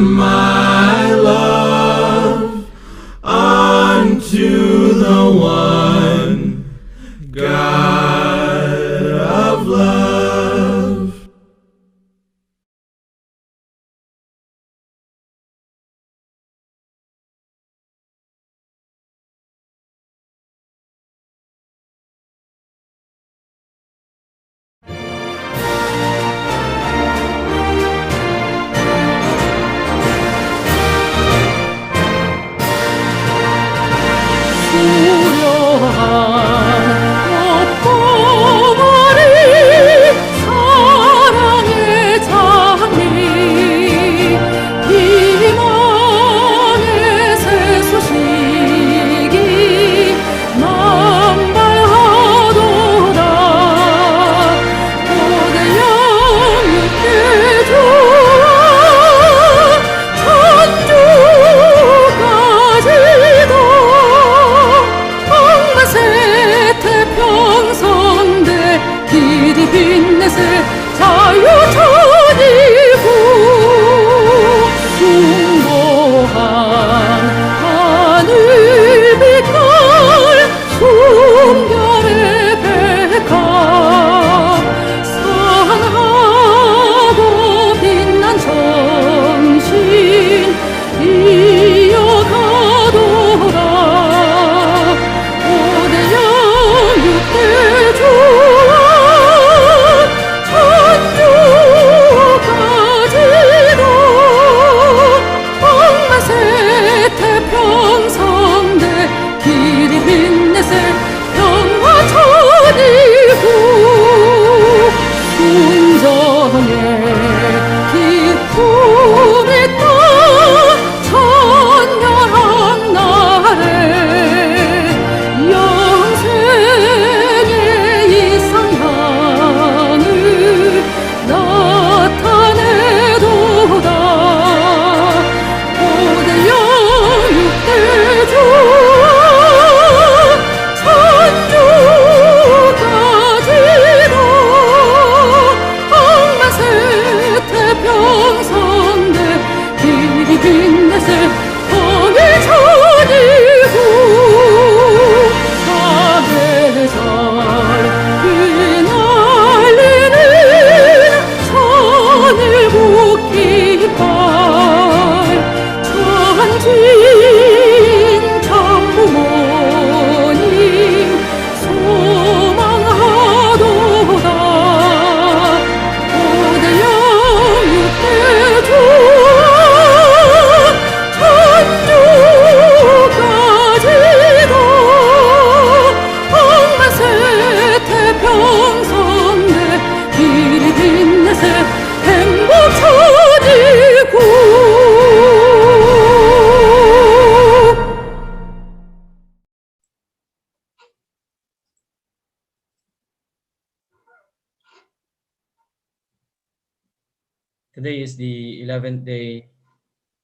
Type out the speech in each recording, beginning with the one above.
my love unto the one God of love. Today is the 11th day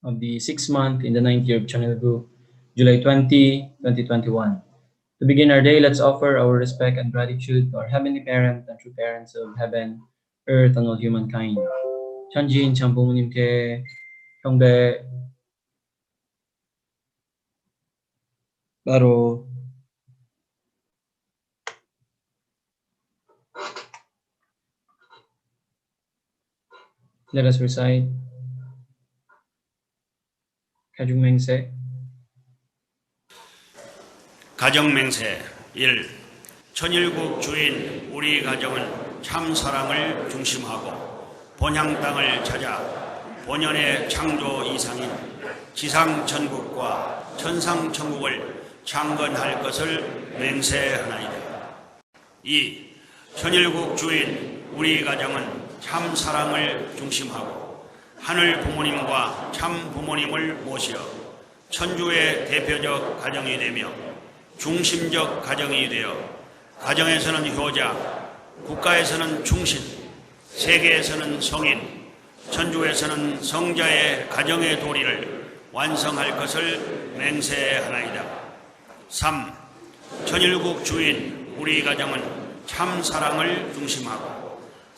of the 6th month in the 9th year of Chanilgu, July 20, 2021. To begin our day, let's offer our respect and gratitude to our Heavenly Parent and true parents of heaven, earth, and all humankind. 천지인 참 부모님께 경배. 바로 let us recite 가중맹세. 가정맹세 1. 천일국 주인 우리 가정은 참 사랑을 중심하고 본향 땅을 찾아 본연의 창조 이상인 지상 천국과 천상 천국을 창건할 것을 맹세하나이다. 2. 천일국 주인 우리 가정은 참 사랑을 중심하고 하늘 부모님과 참 부모님을 모시어 천주의 대표적 가정이 되며 중심적 가정이 되어 가정에서는 효자, 국가에서는 충신, 세계에서는 성인, 천주에서는 성자의 가정의 도리를 완성할 것을 맹세하나이다. 3. 천일국 주인 우리 가정은 참 사랑을 중심하고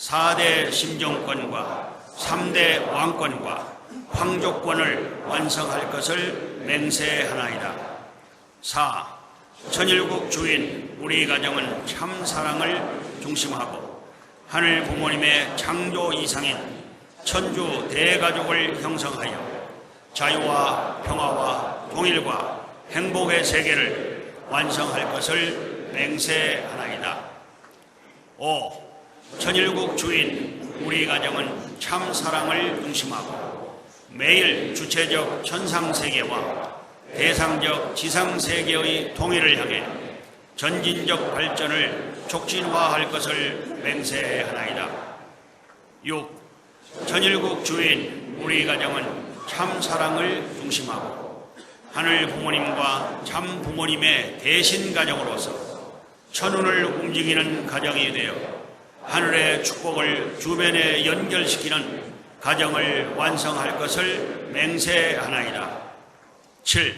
4대 심정권과 3대 왕권과 황족권을 완성할 것을 맹세하나이다. 4. 천일국 주인 우리 가정은 참 사랑을 중심하고 하늘 부모님의 창조 이상인 천주 대가족을 형성하여 자유와 평화와 통일과 행복의 세계를 완성할 것을 맹세하나이다. 5. 천일국 주인 우리 가정은 참 사랑을 중심하고 매일 주체적 천상세계와 대상적 지상세계의 통일을 향해 전진적 발전을 촉진화할 것을 맹세하나이다. 6. 천일국 주인 우리 가정은 참 사랑을 중심하고 하늘 부모님과 참 부모님의 대신 가정으로서 천운을 움직이는 가정이 되어 하늘의 축복을 주변에 연결시키는 가정을 완성할 것을 맹세하나이다. 7.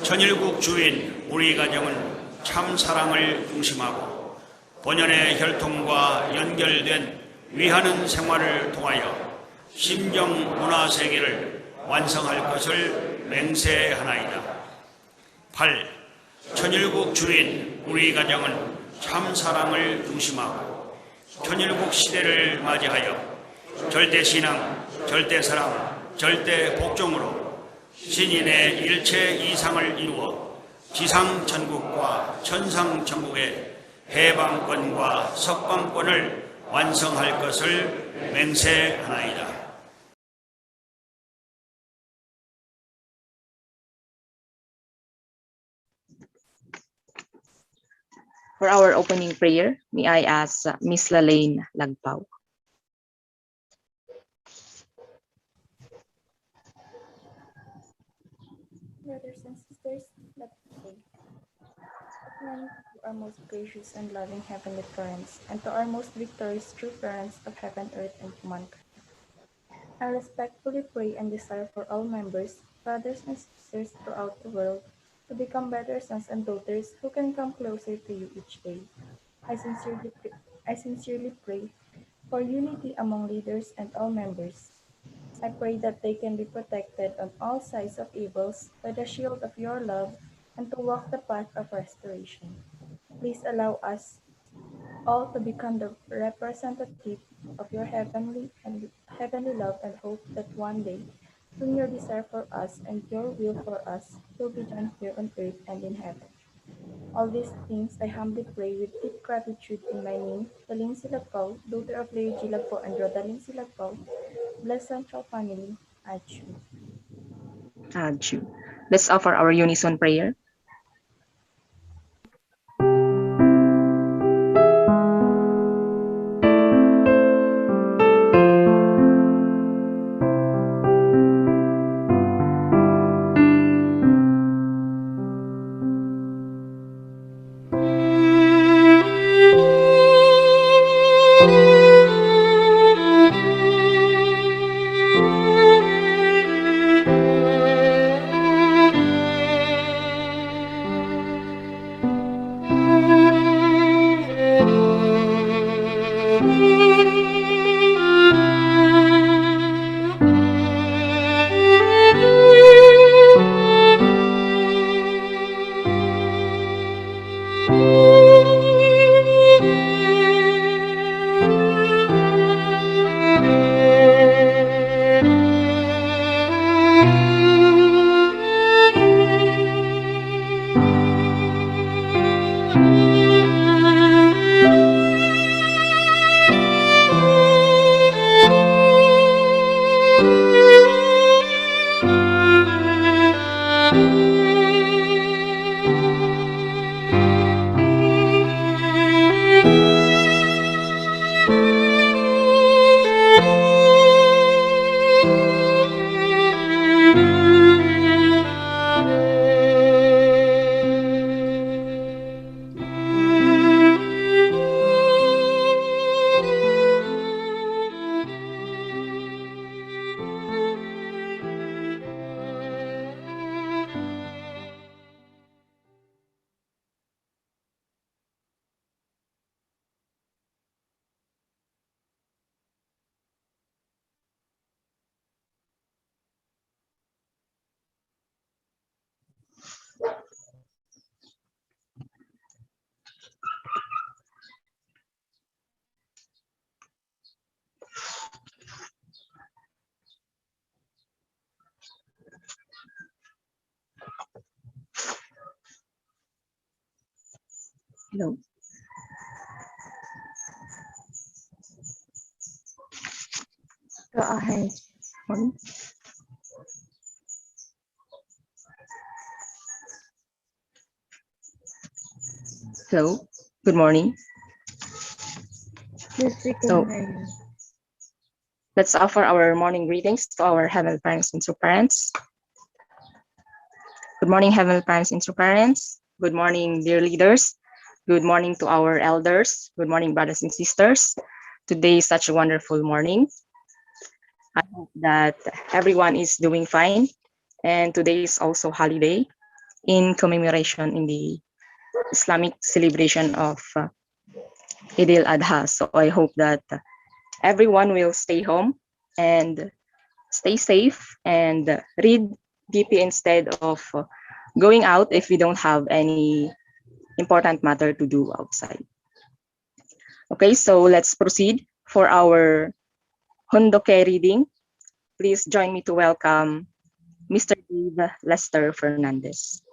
천일국 주인 우리 가정은 참 사랑을 중심하고 본연의 혈통과 연결된 위하는 생활을 통하여 심정 문화 세계를 완성할 것을 맹세하나이다. 8. 천일국 주인 우리 가정은 참 사랑을 중심하고 천일국 시대를 맞이하여 절대신앙, 절대사랑, 절대복종으로 신인의 일체 이상을 이루어 지상천국과 천상천국의 해방권과 석방권을 완성할 것을 맹세하나이다. For our opening prayer, may I ask Miss Lalaine Lagpao. Brothers and sisters, let's pray. Acknowledge to our most gracious and loving heavenly parents, and to our most victorious true parents of heaven, earth, and humankind. I respectfully pray and desire for all members, brothers and sisters throughout the world, to become better sons and daughters who can come closer to you each day. I sincerely pray for unity among leaders and all members. I pray that they can be protected on all sides of evils by the shield of your love and to walk the path of restoration. Please allow us all to become the representative of your heavenly love and hope that one day, soon your desire for us and your will for us will be done here on earth and in heaven. All these things I humbly pray with deep gratitude in my name, Lalaine Lagpao, daughter of Leo G. Lagpao and Rodalyn Lagpao, blessed central family, Achu. Achu. Let's offer our unison prayer. Hello. Go ahead. Morning. Hello. Good morning. Yes, we can So hear you. let's offer our morning greetings to our heavenly parents and true parents. Good morning, heavenly parents and true parents. Good morning, dear leaders. Good morning to our elders. Good morning, brothers and sisters. Today is such a wonderful morning. I hope that everyone is doing fine. And today is also holiday in commemoration in the Islamic celebration of Eid al-Adha. So I hope that everyone will stay home and stay safe and read DP instead of going out if we don't have any important matter to do outside. Okay, so let's proceed for our Hondoke reading. Please join me to welcome Mr. Dave Lester Fernandez.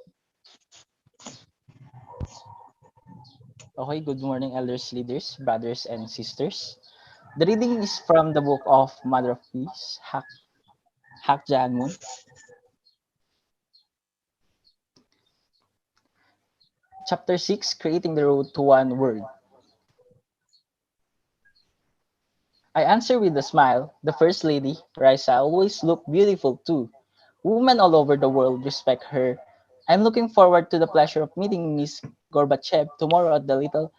Okay, good morning, elders, leaders, brothers, and sisters. The reading is from the book of Mother of Peace, Hakjanmun, chapter 6, Creating the Road to One Word. I answer with a smile. The First Lady, Raisa, always looked beautiful too. Women all over the world respect her. I'm looking forward to the pleasure of meeting Miss Gorbachev tomorrow at the Little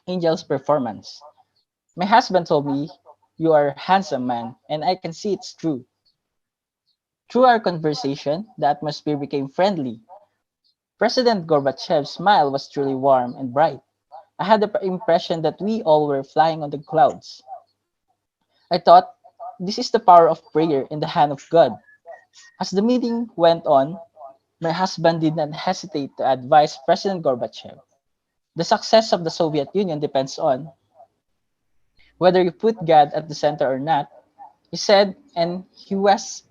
Angels performance. My husband told me, "You are a handsome man," and I can see it's true. Through our conversation, the atmosphere became friendly. President Gorbachev's smile was truly warm and bright. I had the impression that we all were flying on the clouds. I thought, this is the power of prayer in the hand of God. As the meeting went on, my husband did not hesitate to advise President Gorbachev. The success of the Soviet Union depends on whether you put God at the center or not, he said, and he was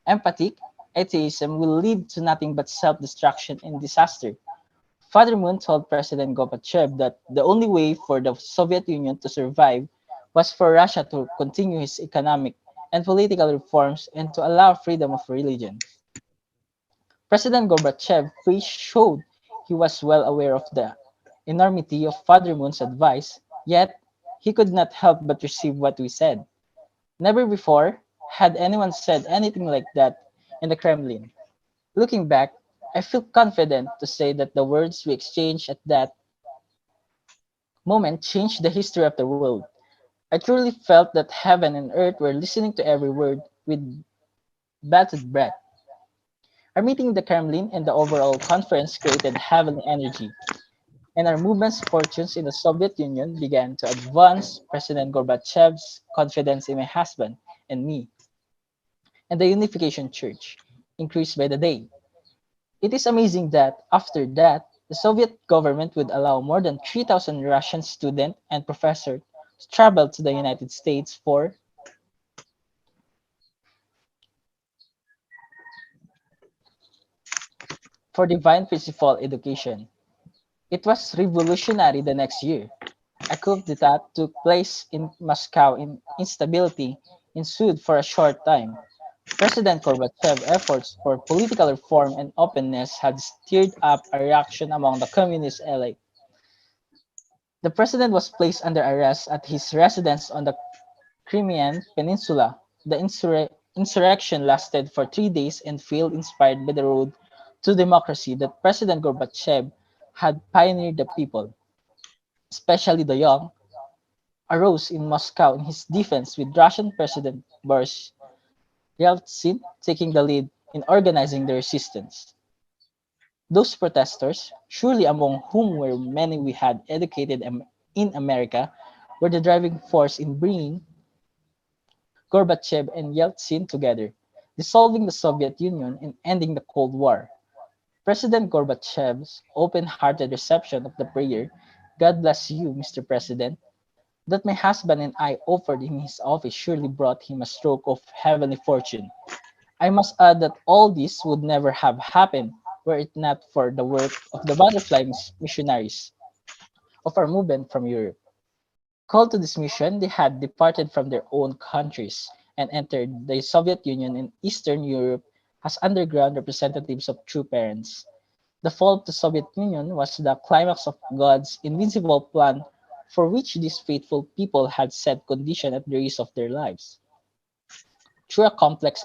empathic. Atheism will lead to nothing but self-destruction and disaster. Father Moon told President Gorbachev that the only way for the Soviet Union to survive was for Russia to continue its economic and political reforms and to allow freedom of religion. President Gorbachev's face showed he was well aware of the enormity of Father Moon's advice, yet he could not help but receive what we said. Never before had anyone said anything like that in the Kremlin. Looking back, I feel confident to say that the words we exchanged at that moment changed the history of the world. I truly felt that heaven and earth were listening to every word with bated breath. Our meeting in the Kremlin and the overall conference created heavenly energy, and our movement's fortunes in the Soviet Union began to advance. President Gorbachev's confidence in my husband and me, and the Unification Church increased by the day. It is amazing that, after that, the Soviet government would allow more than 3,000 Russian students and professors to travel to the United States for divine principle education. It was revolutionary the next year. A coup d'etat took place in Moscow and instability ensued for a short time. President Gorbachev's efforts for political reform and openness had stirred up a reaction among the communist elite. The president was placed under arrest at his residence on the Crimean Peninsula. The insurrection lasted for 3 days and failed, inspired by the road to democracy that President Gorbachev had pioneered. The people, especially the young, arose in Moscow in his defense, with Russian President Boris Yeltsin taking the lead in organizing the resistance. Those protesters, surely among whom were many we had educated in America, were the driving force in bringing Gorbachev and Yeltsin together, dissolving the Soviet Union and ending the Cold War. President Gorbachev's open-hearted reception of the prayer, "God bless you, Mr. President," that my husband and I offered in his office surely brought him a stroke of heavenly fortune. I must add that all this would never have happened were it not for the work of the butterfly missionaries of our movement from Europe. Called to this mission, they had departed from their own countries and entered the Soviet Union in Eastern Europe as underground representatives of true parents. The fall of the Soviet Union was the climax of God's invincible plan for which these faithful people had set condition at the risk of their lives. Through a complex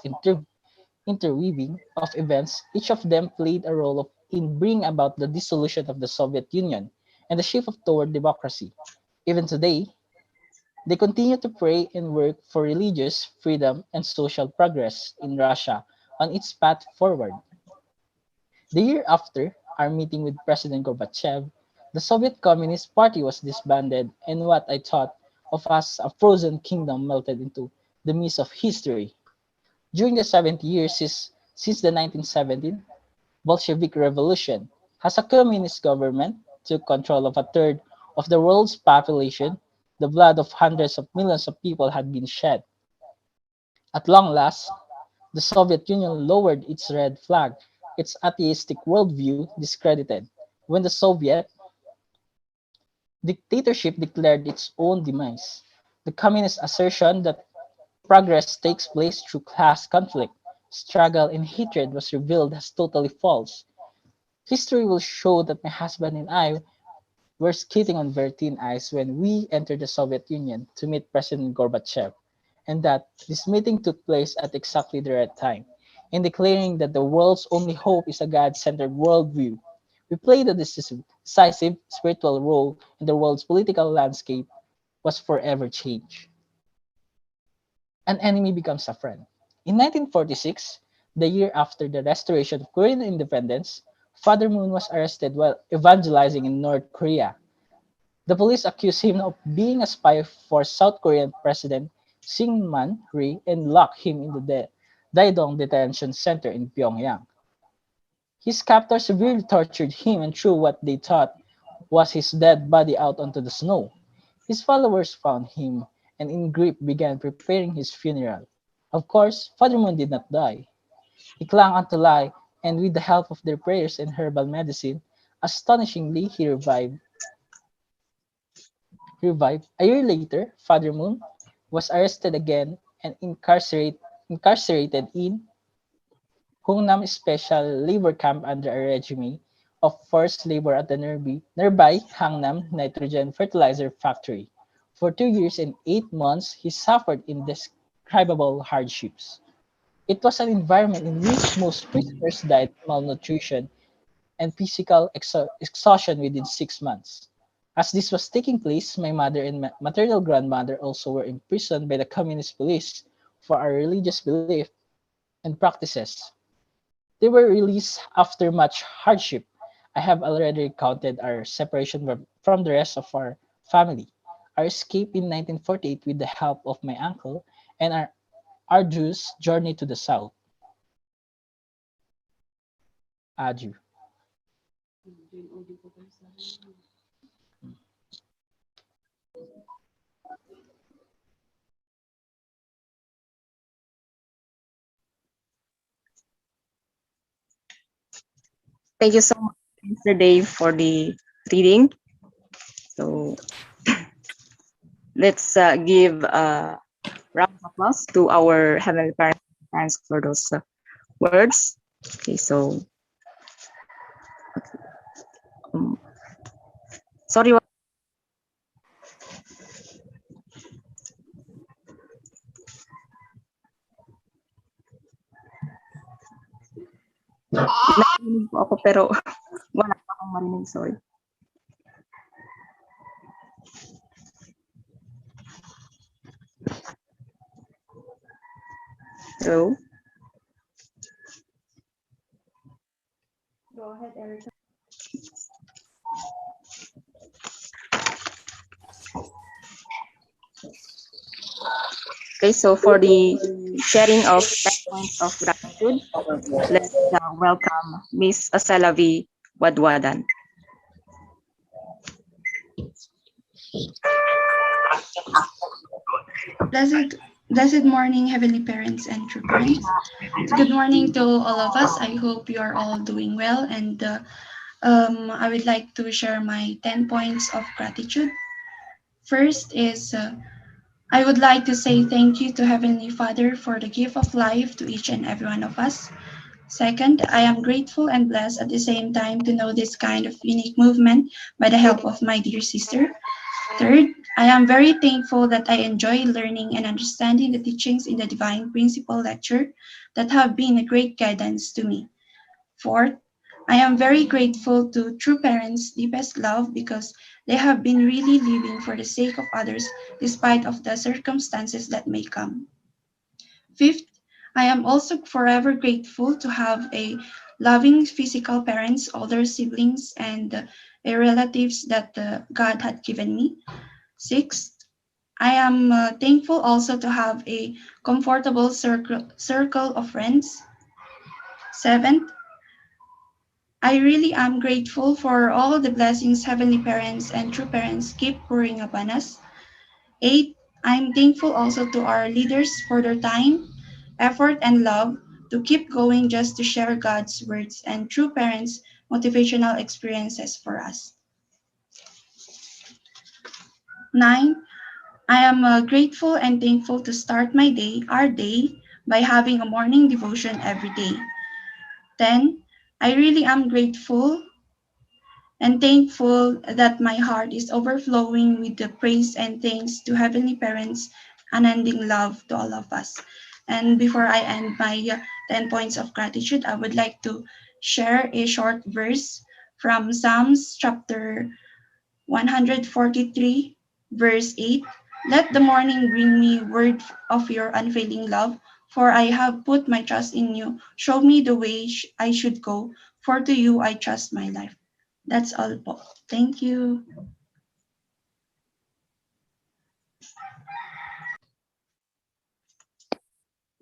interweaving of events, each of them played a role in bringing about the dissolution of the Soviet Union and the shift toward democracy. Even today, they continue to pray and work for religious freedom and social progress in Russia on its path forward. The year after our meeting with President Gorbachev, the Soviet Communist Party was disbanded, and what I thought of as a frozen kingdom melted into the mist of history. During the 70 years since the 1917 Bolshevik Revolution, as a communist government took control of a third of the world's population, the blood of hundreds of millions of people had been shed. At long last, the Soviet Union lowered its red flag, its atheistic worldview discredited, when the Soviet dictatorship declared its own demise. The communist assertion that progress takes place through class conflict, struggle, and hatred was revealed as totally false. History will show that my husband and I were skating on very thin ice when we entered the Soviet Union to meet President Gorbachev, and that this meeting took place at exactly the right time, in declaring that the world's only hope is a God-centered worldview. We played a decisive spiritual role in the world's political landscape was forever changed. An enemy becomes a friend. In 1946, the year after the restoration of Korean independence, Father Moon was arrested while evangelizing in North Korea. The police accused him of being a spy for South Korean President Syngman Rhee and locked him in the Daedong Detention Center in Pyongyang. His captors severely tortured him and threw what they thought was his dead body out onto the snow. His followers found him and in grief began preparing his funeral. Of course, Father Moon did not die. He clung onto life, and with the help of their prayers and herbal medicine, astonishingly he revived. A year later, Father Moon was arrested again and incarcerated in Hungnam Special Labor Camp under a regime of forced labor at the nearby Hangnam Nitrogen Fertilizer Factory. For 2 years and 8 months, he suffered indescribable hardships. It was an environment in which most prisoners died of malnutrition and physical exhaustion within 6 months. As this was taking place, my mother and maternal grandmother also were imprisoned by the communist police for our religious belief and practices. They were released after much hardship. I have already recounted our separation from the rest of our family, our escape in 1948 with the help of my uncle, and our arduous journey to the south. Adieu. Thank you so much, Mr. Dave, for the reading. So let's give a round of applause to our Heavenly Parents for those words. Okay, so um, sorry, narinig po ako pero wala pa akong marinig, sorry. Hello? Go ahead, Erica. Okay, so for the sharing of 10 points of gratitude, let's welcome Miss Asalavi Wadwadan. Blessed morning, Heavenly Parents and true parents. Good morning to all of us. I hope you are all doing well. And I would like to share my 10 points of gratitude. First is I would like to say thank you to Heavenly Father for the gift of life to each and every one of us. Second, I am grateful and blessed at the same time to know this kind of unique movement by the help of my dear sister. Third, I am very thankful that I enjoy learning and understanding the teachings in the Divine Principle lecture that have been a great guidance to me. Fourth, I am very grateful to true parents' deepest love because they have been really living for the sake of others despite of the circumstances that may come. Fifth, I am also forever grateful to have a loving physical parents, older siblings, and relatives that God had given me. Sixth, I am thankful also to have a comfortable circle of friends. Seventh, I really am grateful for all the blessings Heavenly Parents and true parents keep pouring upon us. Eighth, I'm thankful also to our leaders for their time, effort, and love to keep going just to share God's words and true parents' motivational experiences for us. Nine, I am grateful and thankful to start our day, by having a morning devotion every day. 10. I really am grateful and thankful that my heart is overflowing with the praise and thanks to Heavenly Parents, unending love to all of us. And before I end my 10 points of gratitude, I would like to share a short verse from Psalms chapter 143, verse 8. Let the morning bring me word of your unfailing love, for I have put my trust in you. Show me the way I should go, for to you I trust my life. That's all po. Thank you.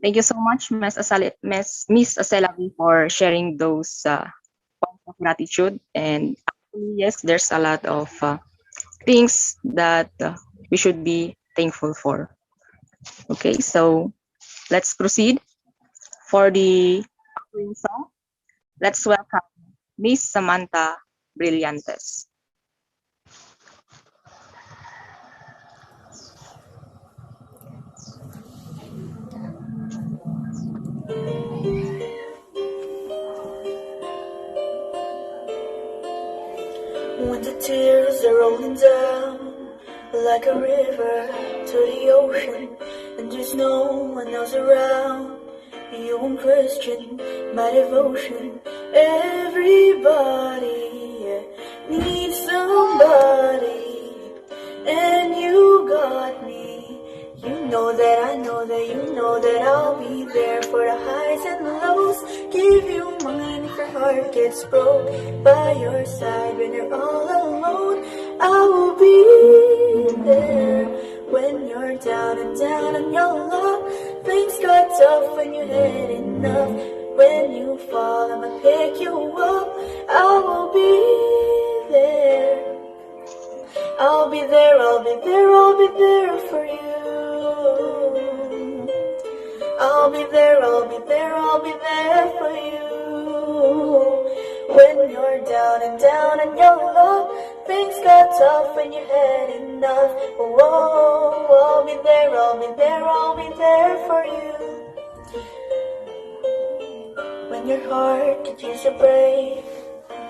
Thank you so much, Miss Aselabi, for sharing those points of gratitude. And actually, yes, there's a lot of things that we should be thankful for. Okay, so let's proceed for the following song. Let's welcome Miss Samantha Brillantes. When the tears are rolling down like a river to the ocean, and there's no one else around, you won't question my devotion. Everybody needs somebody, and you got me. You know that I know that you know that I'll be there for the highs and lows. Give you mine if your heart gets broke. By your side when you're all alone, I will be there. When you're down and down on your luck, things got tough when you had enough. When you fall, I'ma pick you up. I will be there. I'll be there, I'll be there, I'll be there for you. I'll be there, I'll be there, I'll be there for you. When you're down and down and you're low, things got tough when you had enough. Whoa, I'll be there, I'll be there, I'll be there for you. When your heart could use a break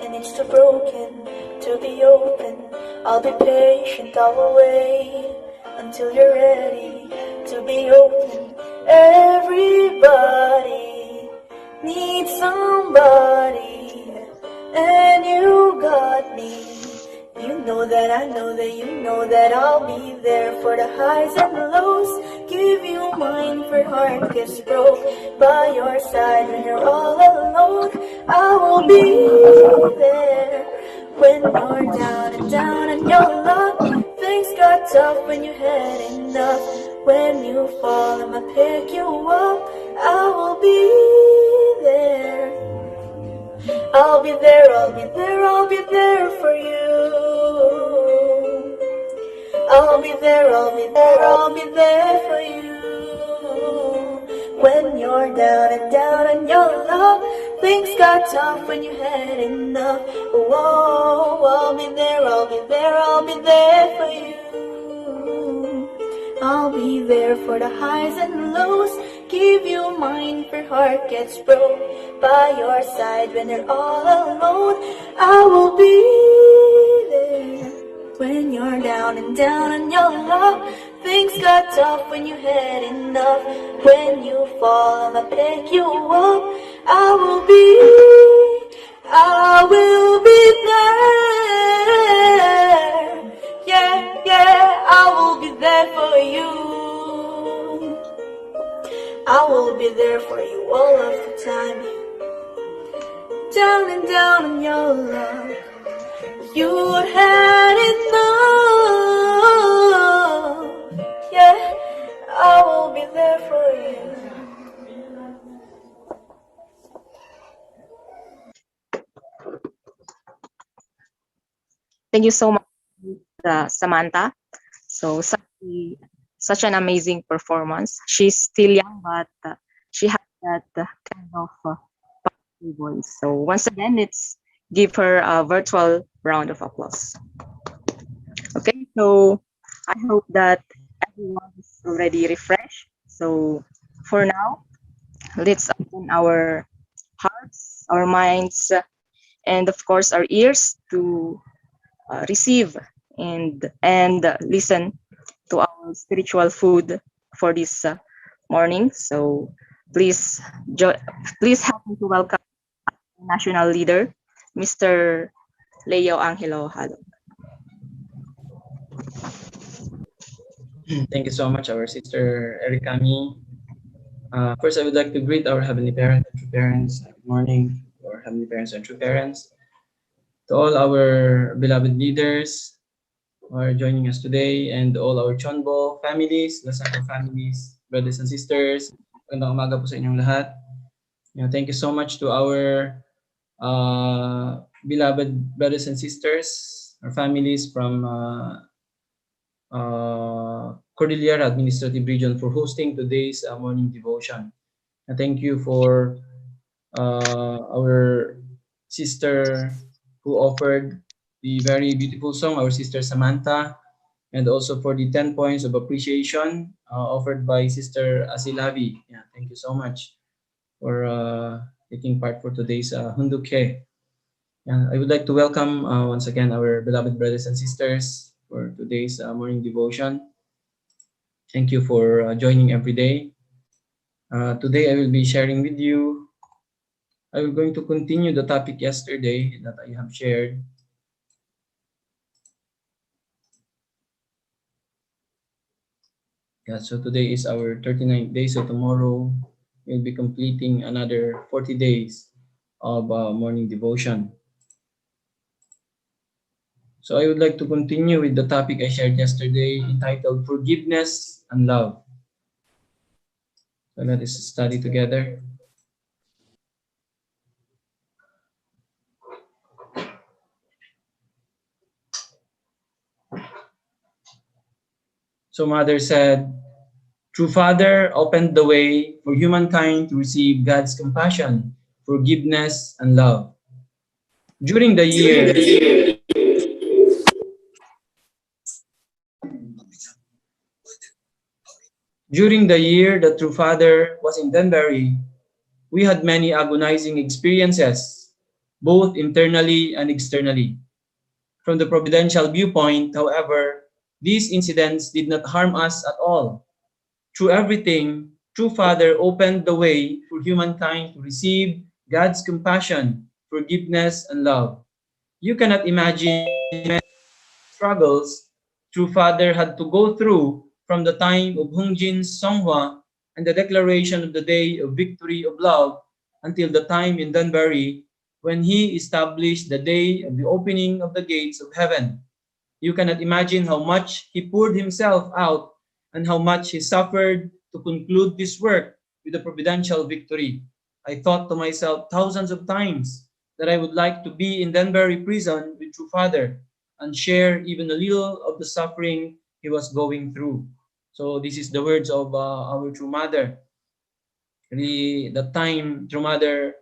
and it's too broken to be open, I'll be patient, I'll wait until you're ready to be open. Everybody needs somebody, and you got me. You know that I know that you know that I'll be there for the highs and lows. Give you mine if your heart gets broke. By your side when you're all alone, I will be there. When you're down and down and you're luck, things got tough when you had enough. When you fall, I'ma pick you up. I will be there. I'll be there, I'll be there, I'll be there for you. I'll be there, I'll be there, I'll be there for you. When you're down and down on your luck, things got tough when you had enough. Whoa, I'll be there, I'll be there, I'll be there for you. I'll be there for the highs and lows, give you mine if your heart gets broke. By your side when you're all alone, I will be there. When you're down and down on your luck, things got tough when you had enough. When you fall, I'ma pick you up. I will be there. Yeah, yeah, I will be there for you. I will be there for you all of the time. Down and down on your luck, you had enough. Yeah, I will be there for you. Thank you so much, Samantha. So such an amazing performance. She's still young, but she has that kind of powerful voice. So once again, let's give her a virtual round of applause. Okay, so I hope that everyone is already refreshed. So for now, let's open our hearts, our minds, and of course our ears to receive and listen to our spiritual food for this morning. So please please help me to welcome our national leader, Mr. Leo Angelo Halo. Thank you so much, our sister Erikami. First, I would like to greet our Heavenly Parents and True Parents. Good morning, our Heavenly Parents and True Parents. To all our beloved leaders who are joining us today, and all our Chonbo families, Lasaka families, brothers and sisters. Magandang umaga po sa inyong lahat. Thank you so much to our beloved brothers and sisters, our families from Cordillera Administrative Region for hosting today's morning devotion. Thank you for our sister who offered the very beautiful song, our sister Samantha, and also for the 10 points of appreciation offered by Sister Asilavi. Thank you so much for taking part for today's Hunduke. I would like to welcome once again our beloved brothers and sisters for today's morning devotion. Thank you for joining every day. Today I will be sharing with you. I'm going to continue the topic yesterday that I have shared. So today is our 39th day, so tomorrow we'll be completing another 40 days of morning devotion. So I would like to continue with the topic I shared yesterday entitled Forgiveness and Love. So let us study together. So Mother said, True Father opened the way for humankind to receive God's compassion, forgiveness, and love. During the year that True Father was in Danbury, we had many agonizing experiences, both internally and externally. From the providential viewpoint, however, these incidents did not harm us at all. Through everything, True Father opened the way for humankind to receive God's compassion, forgiveness, and love. You cannot imagine struggles True Father had to go through from the time of Hungjin's Songhua and the declaration of the Day of Victory of Love until the time in Danbury when he established the day of the opening of the gates of heaven. You cannot imagine how much he poured himself out and how much he suffered to conclude this work with a providential victory. I thought to myself thousands of times that I would like to be in Danbury prison with True Father and share even a little of the suffering he was going through. So this is the words of our True Mother. Really, the time true mother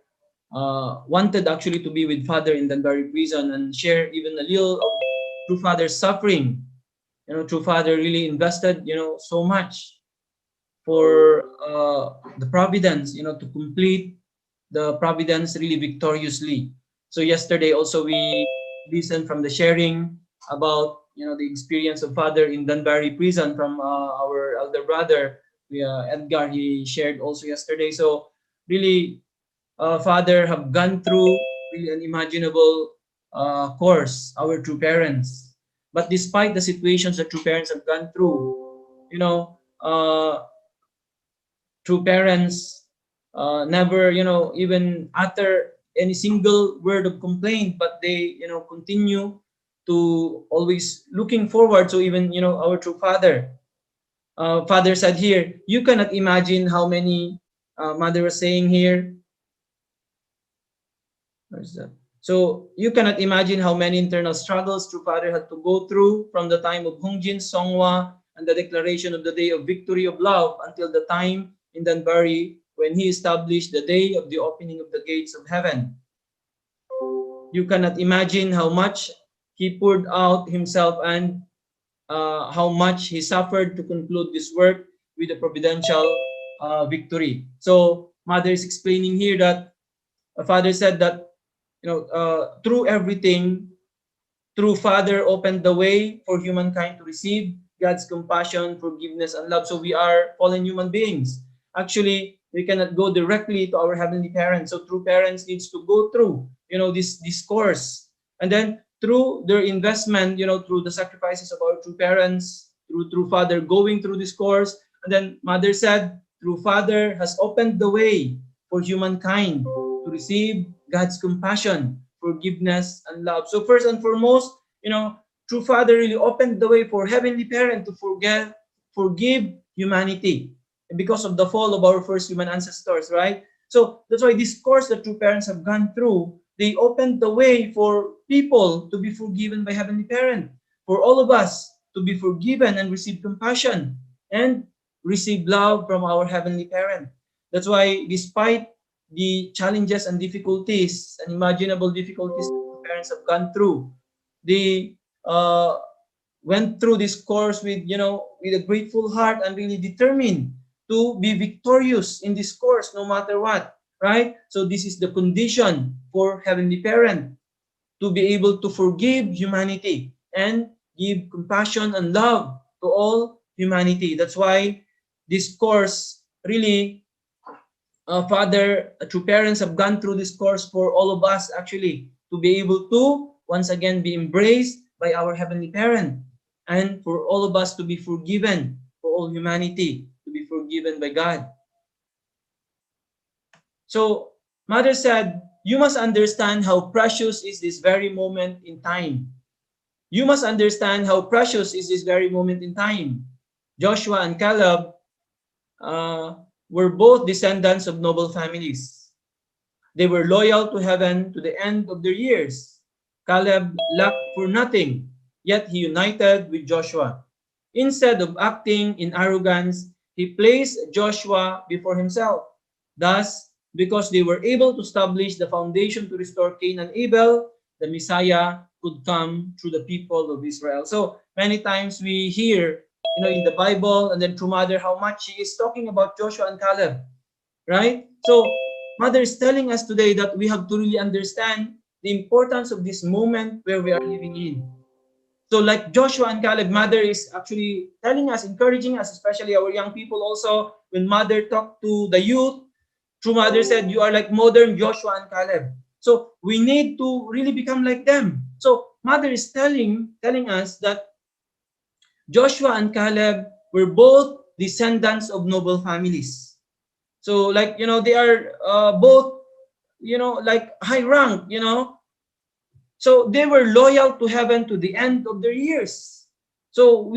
wanted actually to be with father in Danbury prison and share even a little of true father's suffering. You know, true father really invested, you know, so much for the providence, you know, to complete the providence really victoriously. So yesterday also we listened from the sharing about, you know, the experience of father in Danbury prison from our elder brother, Edgar. He shared also yesterday. So really, father have gone through really unimaginable course, our true parents. But despite the situations that true parents have gone through, you know, true parents never, you know, even utter any single word of complaint, but they, you know, continue to always looking forward. So even, you know, our true father, father said here, you cannot imagine how many, mother was saying here, where's that? So you cannot imagine how many internal struggles true father had to go through from the time of Hongjin, Songhwa, and the declaration of the day of victory of love until the time in Danbury when he established the day of the opening of the gates of heaven. You cannot imagine how much he poured out himself and how much he suffered to conclude this work with a providential victory. So mother is explaining here that father said that, you know, through everything, through father opened the way for humankind to receive God's compassion, forgiveness, and love. So we are fallen human beings. Actually, we cannot go directly to our heavenly parents. So true parents needs to go through, you know, this course, and then through their investment, you know, through the sacrifices of our true parents, through father going through this course, and then mother said, through father has opened the way for humankind to receive God's compassion, forgiveness, and love. So first and foremost, you know, true father really opened the way for heavenly parent to forgive humanity because of the fall of our first human ancestors, right? So that's why this course that true parents have gone through, they opened the way for people to be forgiven by heavenly parent, for all of us to be forgiven and receive compassion and receive love from our heavenly parent. That's why despite the challenges and difficulties, unimaginable difficulties that parents have gone through, they went through this course with, you know, with a grateful heart and really determined to be victorious in this course no matter what, right? So this is the condition for heavenly parent to be able to forgive humanity and give compassion and love to all humanity. That's why this course really, father, true parents have gone through this course for all of us actually to be able to once again be embraced by our heavenly parent, and for all of us to be forgiven, for all humanity to be forgiven by God. So mother said, you must understand how precious is this very moment in time. You must understand how precious is this very moment in time. Joshua and Caleb were both descendants of noble families. They were loyal to heaven to the end of their years. Caleb lacked for nothing, yet he united with Joshua. Instead of acting in arrogance, he placed Joshua before himself. Thus, because they were able to establish the foundation to restore Cain and Abel, the Messiah could come through the people of Israel. So many times we hear, you know, in the Bible and then through mother how much she is talking about Joshua and Caleb, right? So mother is telling us today that we have to really understand the importance of this moment where we are living in. So like Joshua and Caleb, mother is actually telling us, encouraging us, especially our young people also, when mother talked to the youth, true mother said, you are like modern Joshua and Caleb. So we need to really become like them. So mother is telling us that Joshua and Caleb were both descendants of noble families. So like, you know, they are both, you know, like high rank, you know. So they were loyal to heaven to the end of their years. So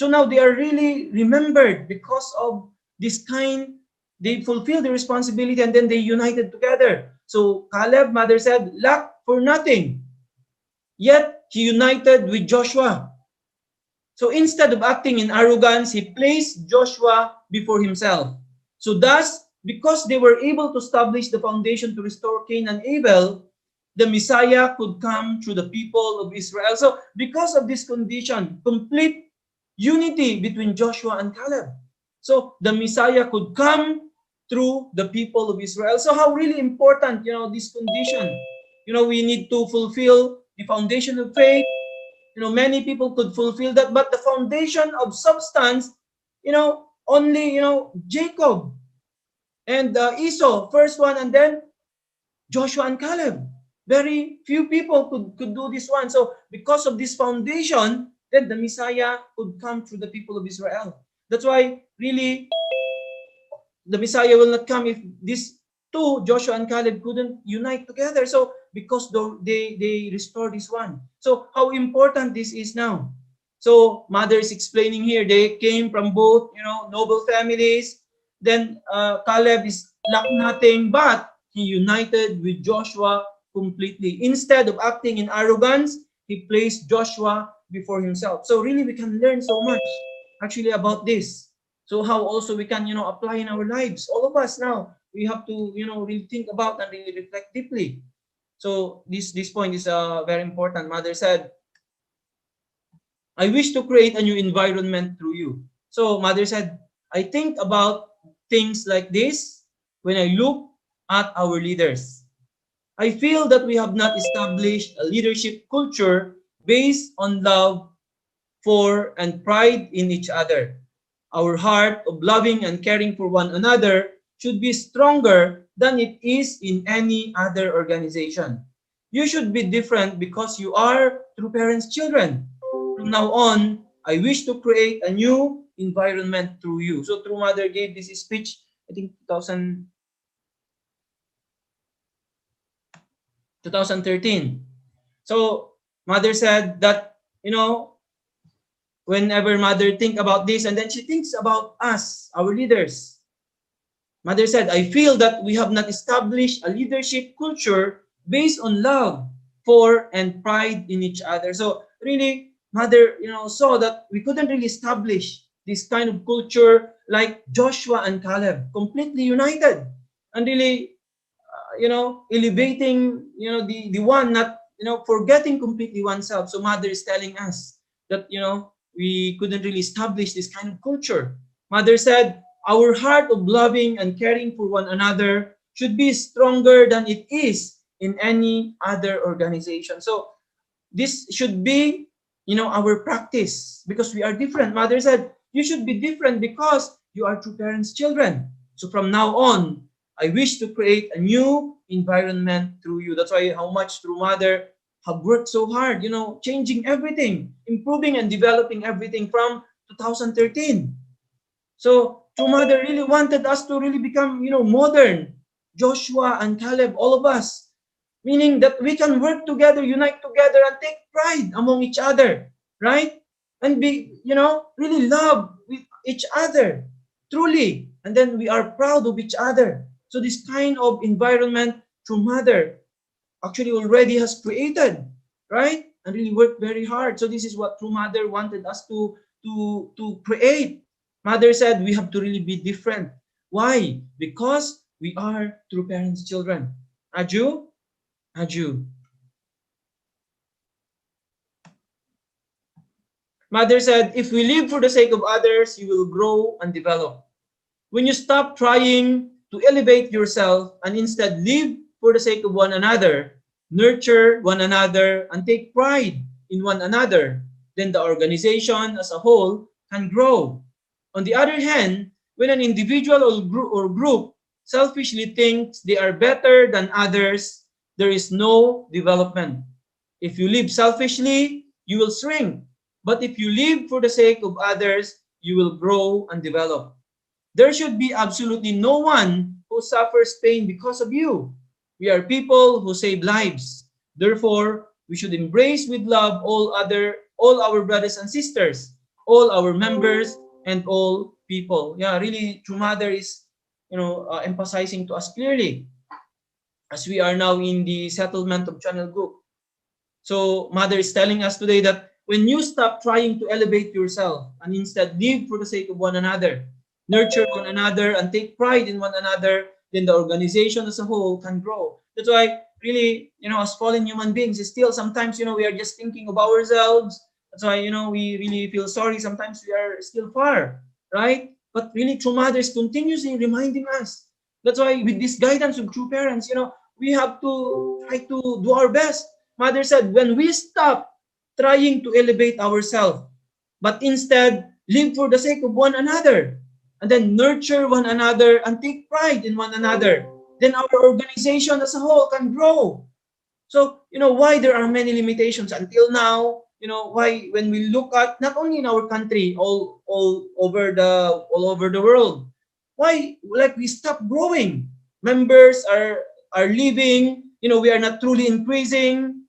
now they are really remembered because of this kind, they fulfilled the responsibility and then they united together. So Caleb, mother said, lacked for nothing. Yet he united with Joshua. So instead of acting in arrogance, he placed Joshua before himself. So thus, because they were able to establish the foundation to restore Cain and Abel, the Messiah could come through the people of Israel. So because of this condition, complete unity between Joshua and Caleb. So the Messiah could come through the people of Israel. So how really important, this condition. We need to fulfill the foundation of faith. Many people could fulfill that, but the foundation of substance, only, Jacob and Esau, first one, and then Joshua and Caleb. Very few people could do this one. So because of this foundation, then the Messiah could come through the people of Israel. That's why really the Messiah will not come if these two, Joshua and Caleb, couldn't unite together. So because they restored this one. So how important this is now. So mother is explaining here, they came from both, noble families. Then Caleb is lack nothing, but he united with Joshua completely. Instead of acting in arrogance, he placed Joshua before himself. So really we can learn so much actually about this. So how also we can, apply in our lives. All of us now, we have to, really think about and really reflect deeply. So this point is very important. Mother said, I wish to create a new environment through you. So mother said, I think about things like this when I look at our leaders. I feel that we have not established a leadership culture based on love for and pride in each other. Our heart of loving and caring for one another should be stronger than it is in any other organization. You should be different because you are true parents' children. From now on, I wish to create a new environment through you. So True Mother gave this speech, I think 2013. So mother said that, whenever mother think about this, and then she thinks about us, our leaders. Mother said, I feel that we have not established a leadership culture based on love for and pride in each other. So really, mother, saw that we couldn't really establish this kind of culture like Joshua and Caleb, completely united and really, elevating, the one, not, forgetting completely oneself. So mother is telling us that, we couldn't really establish this kind of culture. Mother said, our heart of loving and caring for one another should be stronger than it is in any other organization. So this should be, our practice because we are different. Mother said, you should be different because you are true parents' children. So from now on, I wish to create a new environment through you. That's why how much True Mother have worked so hard, changing everything, improving and developing everything from 2013. So True Mother really wanted us to really become, modern. Joshua and Caleb, all of us. Meaning that we can work together, unite together, and take pride among each other, right? And be, really love with each other, truly. And then we are proud of each other. So this kind of environment True Mother actually already has created, right? And really worked very hard. So this is what True Mother wanted us to create. Mother said we have to really be different. Why? Because we are true parents' children. Aju? Aju. Mother said, if we live for the sake of others, you will grow and develop. When you stop trying to elevate yourself and instead live for the sake of one another, nurture one another, and take pride in one another, then the organization as a whole can grow. On the other hand, when an individual or group selfishly thinks they are better than others, there is no development. If you live selfishly, you will shrink. But if you live for the sake of others, you will grow and develop. There should be absolutely no one who suffers pain because of you. We are people who save lives. Therefore, we should embrace with love all our brothers and sisters, all our members, and all people. Yeah, really, True Mother is, emphasizing to us clearly as we are now in the settlement of Channel Group. So Mother is telling us today that when you stop trying to elevate yourself and instead live for the sake of one another, nurture one another, and take pride in one another, then the organization as a whole can grow. That's why really, as fallen human beings, still sometimes, we are just thinking of ourselves. That's why, we really feel sorry. Sometimes we are still far, right? But really, true mothers continuously reminding us. That's why with this guidance of true parents, we have to try to do our best. Mother said, when we stop trying to elevate ourselves, but instead live for the sake of one another, and then nurture one another and take pride in one another, then our organization as a whole can grow. So, why there are many limitations until now, why when we look at not only in our country, all over the world, why like we stop growing? Members are leaving, we are not truly increasing,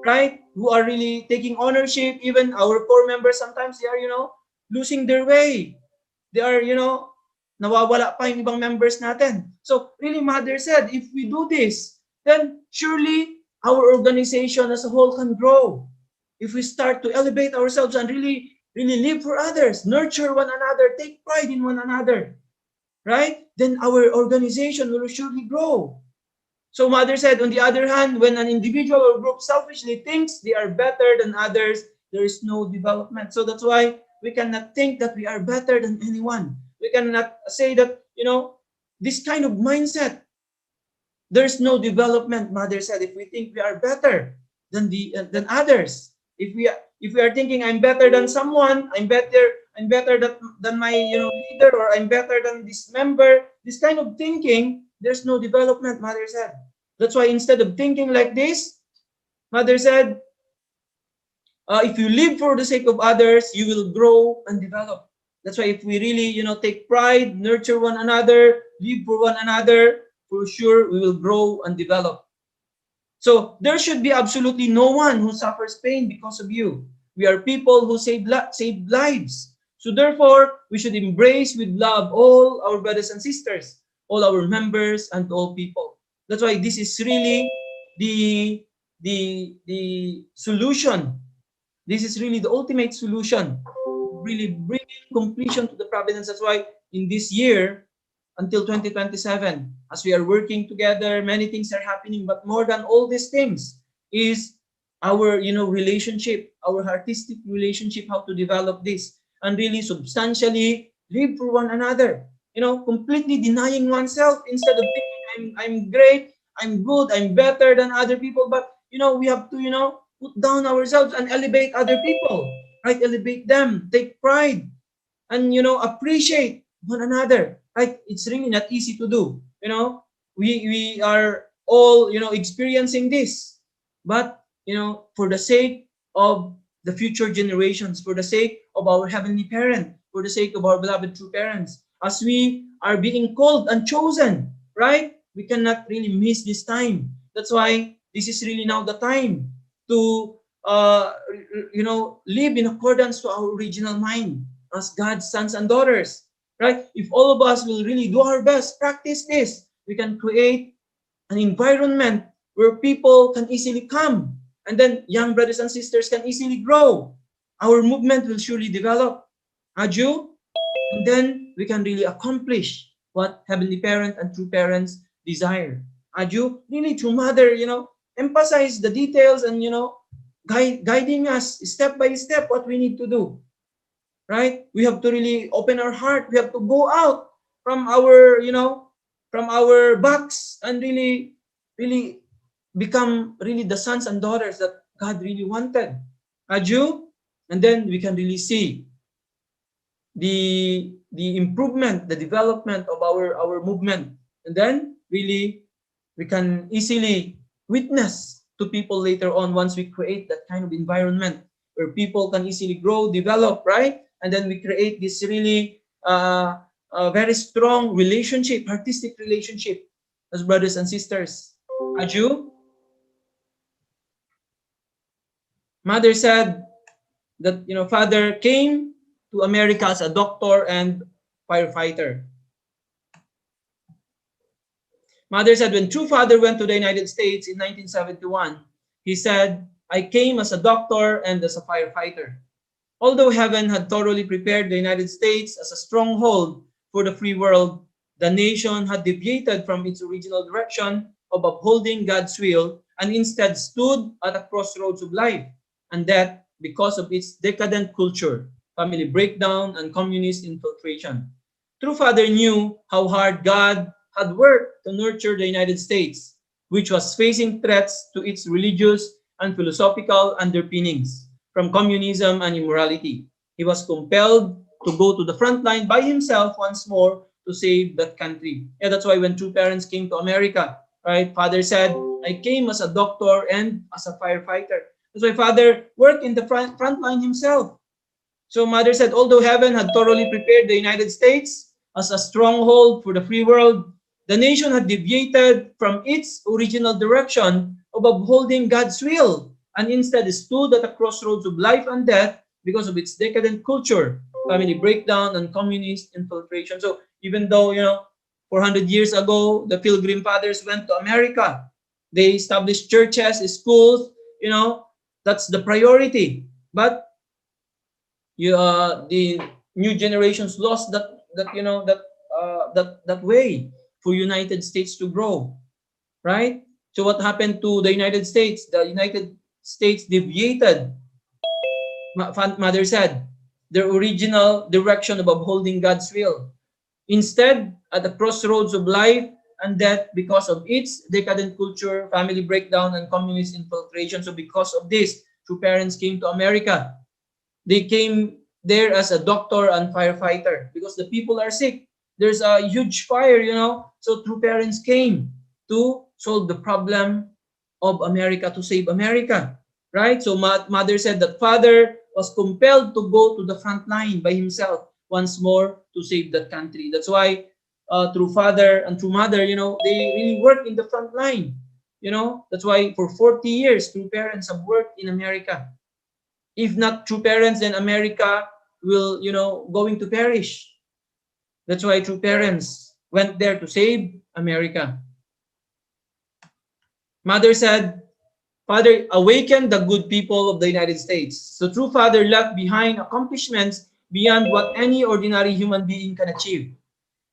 right? Who are really taking ownership. Even our core members, sometimes they are, losing their way. They are, nawawala pa yung ibang members natin. So, really, Mother said, if we do this, then surely our organization as a whole can grow. If we start to elevate ourselves and really, really live for others, nurture one another, take pride in one another, right? Then our organization will surely grow. So Mother said, on the other hand, when an individual or group selfishly thinks they are better than others, there is no development. So that's why we cannot think that we are better than anyone. We cannot say that, this kind of mindset, there's no development, Mother said, if we think we are better than others. If we are thinking I'm better than someone, I'm better than my leader, or I'm better than this member, this kind of thinking, there's no development, Mother said. That's why instead of thinking like this, Mother said, if you live for the sake of others, you will grow and develop. That's why if we really, take pride, nurture one another, live for one another, for sure we will grow and develop. So there should be absolutely no one who suffers pain because of you. We are people who save lives. So therefore, we should embrace with love all our brothers and sisters, all our members, and all people. That's why this is really the solution. This is really the ultimate solution, really bringing completion to the providence. That's why in this year, until 2027, as we are working together, many things are happening, but more than all these things is our relationship, our artistic relationship, how to develop this and really substantially live for one another, completely denying oneself instead of thinking I'm great, I'm good, I'm better than other people. But we have to put down ourselves and elevate other people, right? Elevate them, take pride, and appreciate one another, right? It's really not easy to do. We are all experiencing this, but for the sake of the future generations, for the sake of our heavenly parent, for the sake of our beloved true parents, as we are being called and chosen, right? We cannot really miss this time. That's why this is really now the time to live in accordance to our original mind as God's sons and daughters, right? If all of us will really do our best, practice this, we can create an environment where people can easily come, and then young brothers and sisters can easily grow. Our movement will surely develop, Aju, and then we can really accomplish what Heavenly Parent and true parents desire. Aju, really true Mother, emphasize the details and guiding us step by step what we need to do. Right? We have to really open our heart. We have to go out from our, from our box and really, really become really the sons and daughters that God really wanted. Aju, and then we can really see the improvement, the development of our movement, and then really we can easily witness to people later on once we create that kind of environment where people can easily grow, develop, right? And then we create this really very strong relationship, artistic relationship as brothers and sisters. Aju? Mother said that, Father came to America as a doctor and firefighter. Mother said when true Father went to the United States in 1971, he said, I came as a doctor and as a firefighter. Although heaven had thoroughly prepared the United States as a stronghold for the free world, the nation had deviated from its original direction of upholding God's will and instead stood at a crossroads of life, and that because of its decadent culture, family breakdown, and communist infiltration. True Father knew how hard God had worked to nurture the United States, which was facing threats to its religious and philosophical underpinnings from communism and immorality. He was compelled to go to the front line by himself once more to save that country. Yeah, that's why when true parents came to America, right, Father said, I came as a doctor and as a firefighter. That's why Father worked in the front line himself. So Mother said, although heaven had thoroughly prepared the United States as a stronghold for the free world, the nation had deviated from its original direction of upholding God's will and instead stood at a crossroads of life and death because of its decadent culture, family breakdown, and communist infiltration. So even though, 400 years ago, the Pilgrim Fathers went to America, they established churches, schools, that's the priority. But the new generations lost that way for United States to grow, right? So what happened to the United States? The United States deviated, Mother said, their original direction of upholding God's will. Instead, at the crossroads of life and death because of its decadent culture, family breakdown, and communist infiltration. So because of this, true parents came to America. They came there as a doctor and firefighter because the people are sick. There's a huge fire, So true parents came to solve the problem of America, to save America, right? So Mother said that Father was compelled to go to the front line by himself once more to save that country. That's why through Father and through Mother, they really work in the front line. That's why for 40 years, true parents have worked in America. If not true parents, then America will, going to perish. That's why true parents went there to save America. Mother said, Father awakened the good people of the United States. So true Father left behind accomplishments beyond what any ordinary human being can achieve.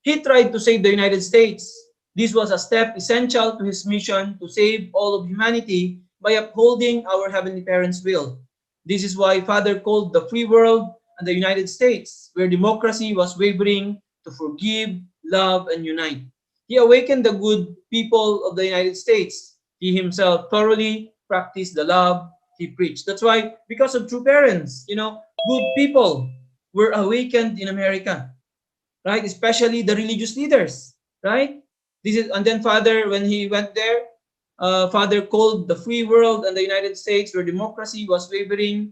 He tried to save the United States. This was a step essential to his mission to save all of humanity by upholding our Heavenly Parents' will. This is why Father called the free world and the United States, where democracy was wavering, to forgive, love, and unite. He awakened the good people of the United States. He himself thoroughly practiced the love he preached. That's why, because of true parents, good people were awakened in America, right? Especially the religious leaders, right? And then Father, when he went there, Father called the free world and the United States, where democracy was wavering,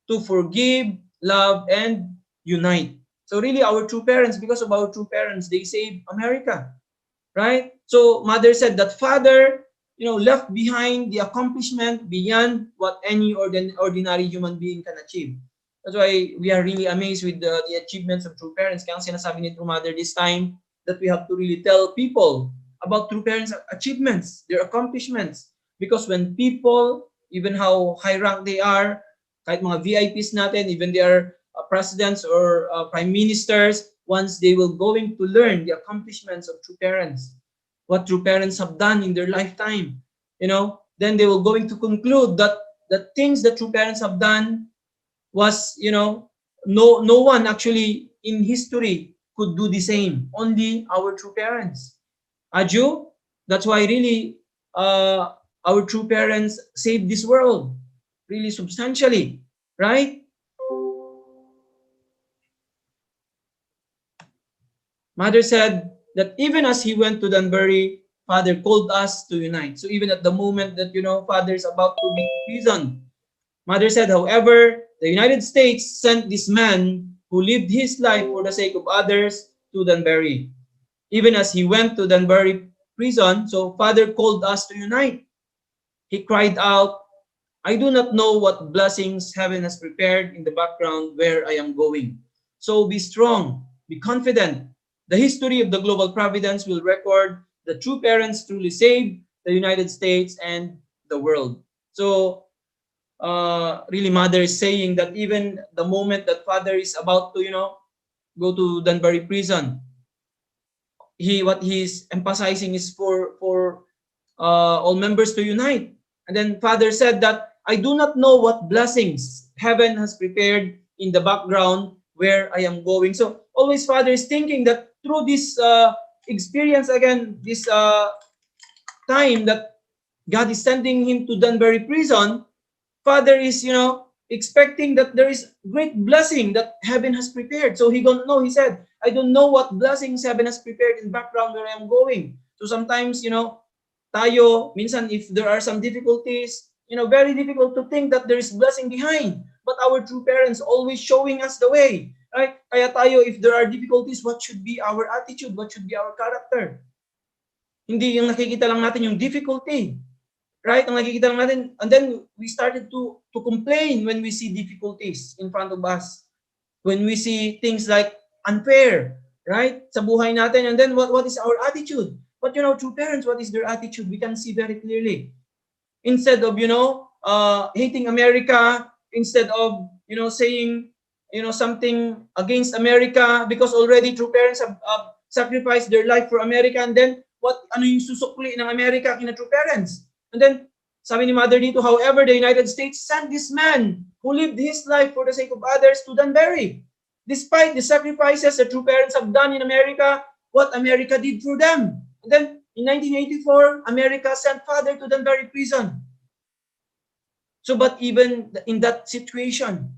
to forgive, love, and unite. So really, our true parents, because of our true parents, they saved America, right? So Mother said that Father, left behind the accomplishment beyond what any ordinary human being can achieve. That's why we are really amazed with the achievements of true parents. Kaya ang sinasabi ni True Mother this time that we have to really tell people about true parents' achievements, their accomplishments. Because when people, even how high rank they are, kahit mga VIPs natin, even they are presidents or prime ministers, once they will going to learn the accomplishments of true parents, what true parents have done in their lifetime, then they will going to conclude that the things that true parents have done was, no one actually in history could do the same. Only our true parents. Aju, that's why really our true parents saved this world really substantially, right? Mother said that even as he went to Danbury, Father called us to unite. So even at the moment that, Father is about to be imprisoned, Mother said, however, the United States sent this man who lived his life for the sake of others to Danbury. Even as he went to Danbury prison, so Father called us to unite. He cried out, I do not know what blessings heaven has prepared in the background where I am going. So be strong, be confident. The history of the global providence will record the true parents truly saved the United States and the world. So really Mother is saying that even the moment that Father is about to, go to Danbury prison, what he's emphasizing is for all members to unite. And then Father said that I do not know what blessings heaven has prepared in the background where I am going. So always Father is thinking that through this experience again, this time that God is sending him to Dunbury prison, Father is, expecting that there is great blessing that heaven has prepared. So he don't know. He said, I don't know what blessings heaven has prepared in the background where I am going. So sometimes, tayo, minsan if there are some difficulties, very difficult to think that there is blessing behind. But our true parents always showing us the way. Right? Kaya tayo, if there are difficulties, what should be our attitude? What should be our character? Hindi yung nakikita lang natin yung difficulty. Right? Ang nakikita lang natin, and then we started to complain when we see difficulties in front of us. When we see things like unfair, right? Sa buhay natin, and then what is our attitude? But true parents, what is their attitude? We can see very clearly. Instead of, hating America, instead of, saying, something against America, because already true parents have sacrificed their life for America, and then ano yung susukli ng America kina true parents? And then, sabi ni Mother dito, however, the United States sent this man who lived his life for the sake of others to Dunbury. Despite the sacrifices the true parents have done in America, what America did for them. And then, in 1984, America sent Father to Dunbury prison. So, but even in that situation,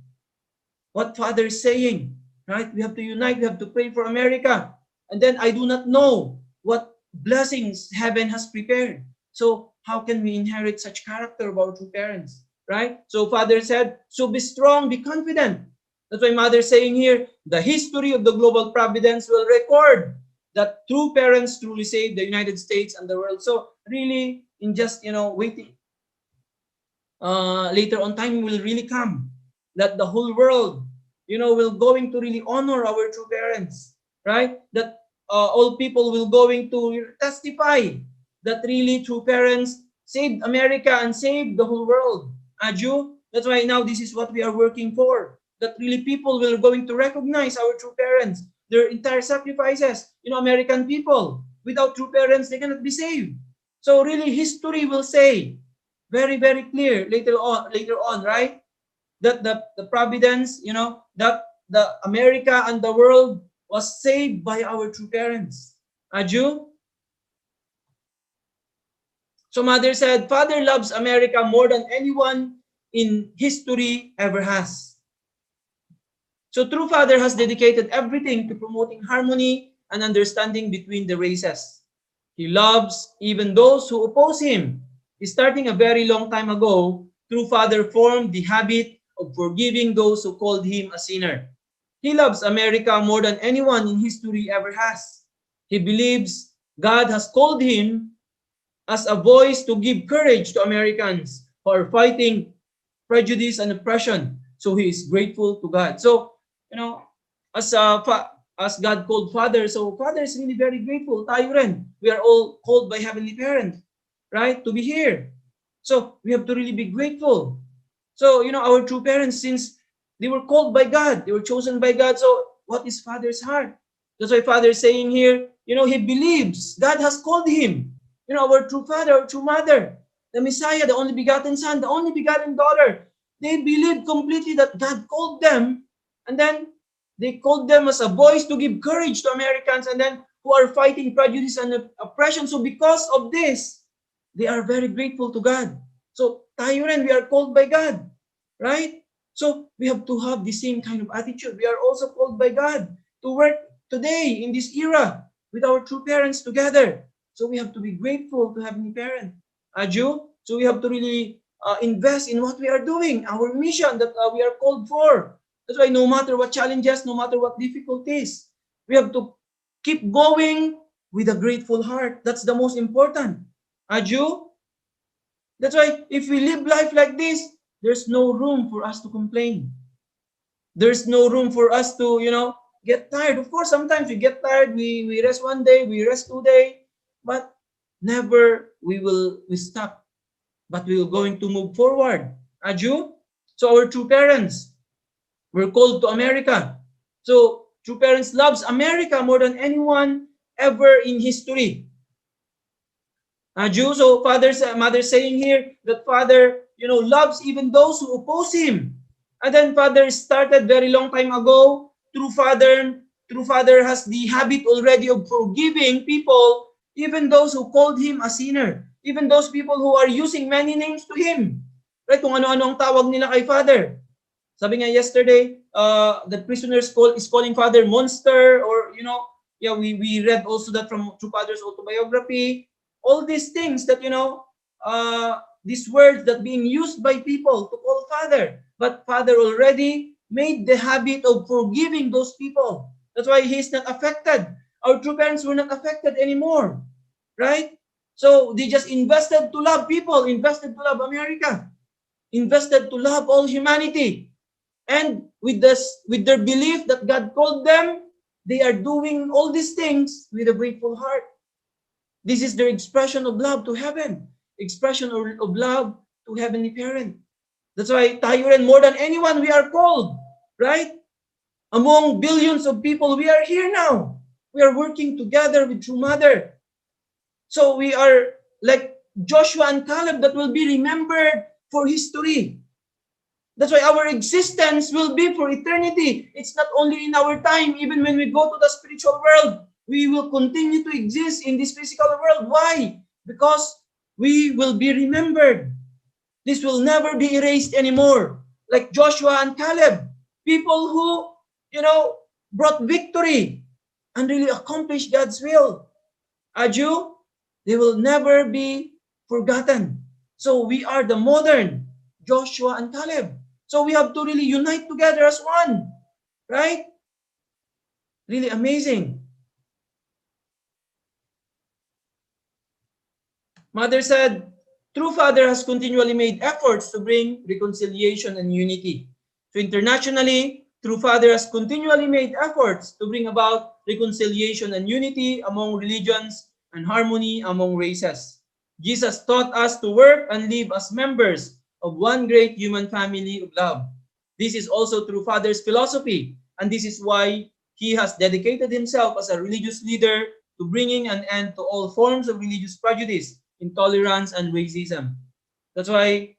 what Father is saying, right? We have to unite, we have to pray for America. And then, I do not know what blessings heaven has prepared. So, how can we inherit such character of our true parents, right? So Father said, so be strong, be confident. That's why Mother saying here, the history of the global providence will record that true parents truly saved the United States and the world. So really, in just, waiting, later on time will really come that the whole world, will going to really honor our true parents, right? That all people will going to testify that really true parents saved America and saved the whole world. Aju, that's why now this is what we are working for. That really people will going to recognize our true parents, their entire sacrifices. American people, without true parents, they cannot be saved. So really history will say, very, very clear later on, right? That the providence, that the America and the world was saved by our true parents. Aju? So Mother said, Father loves America more than anyone in history ever has. So true Father has dedicated everything to promoting harmony and understanding between the races. He loves even those who oppose him. Starting a very long time ago, true Father formed the habit of forgiving those who called him a sinner. He loves America more than anyone in history ever has. He believes God has called him as a voice to give courage to Americans who are fighting prejudice and oppression. So he is grateful to God. So, as God called Father, so Father is really very grateful. Tayo rin. We are all called by Heavenly Parent, right? To be here. So we have to really be grateful. So, our true parents, since they were called by God, they were chosen by God. So what is Father's heart? That's why Father is saying here, he believes God has called him. Our true Father, our true Mother, the Messiah, the only begotten Son, the only begotten daughter. They believed completely that God called them, and then they called them as a voice to give courage to Americans, and then who are fighting prejudice and oppression. So because of this, they are very grateful to God. So tayo rin, we are called by God, right? So we have to have the same kind of attitude. We are also called by God to work today in this era with our true parents together. So we have to be grateful to Heavenly Parent. Aju? So we have to really invest in what we are doing, our mission that we are called for. That's why no matter what challenges, no matter what difficulties, we have to keep going with a grateful heart. That's the most important. Aju? That's why if we live life like this, there's no room for us to complain. There's no room for us to, get tired. Of course, sometimes we get tired. We rest one day, we rest 2 days. But never we stop. But we are going to move forward. Aju? So our true parents were called to America. So true parents loves America more than anyone ever in history. Jew, so mother saying here that Father, loves even those who oppose him. And then Father started very long time ago. True Father has the habit already of forgiving people, even those who called him a sinner, even those people who are using many names to him. Right? Kung ano-ano ang tawag nila kay Father. Sabi nga yesterday, the prisoners is calling Father monster, or we read also that from True Father's autobiography. All these things that these words that being used by people to call Father, but Father already made the habit of forgiving those people. That's why he's not affected. Our true parents were not affected anymore, right? So they just invested to love people, invested to love America, invested to love all humanity. And with their belief that God called them, they are doing all these things with a grateful heart. This is their expression of love to heaven, expression of love to Heavenly Parent. That's why tayo rin, more than anyone, we are called, right? Among billions of people, we are here now. We are working together with True Mother. So we are like Joshua and Caleb that will be remembered for history. That's why our existence will be for eternity. It's not only in our time, even when we go to the spiritual world, we will continue to exist in this physical world. Why? Because we will be remembered. This will never be erased anymore. Like Joshua and Caleb, people who, brought victory and really accomplished God's will. Aju, they will never be forgotten. So we are the modern Joshua and Caleb. So we have to really unite together as one, right? Really amazing. Mother said, True Father has continually made efforts to bring reconciliation and unity. So internationally, True Father has continually made efforts to bring about reconciliation and unity among religions and harmony among races. Jesus taught us to work and live as members of one great human family of love. This is also True Father's philosophy, and this is why he has dedicated himself as a religious leader to bringing an end to all forms of religious prejudice, intolerance, and racism. That's why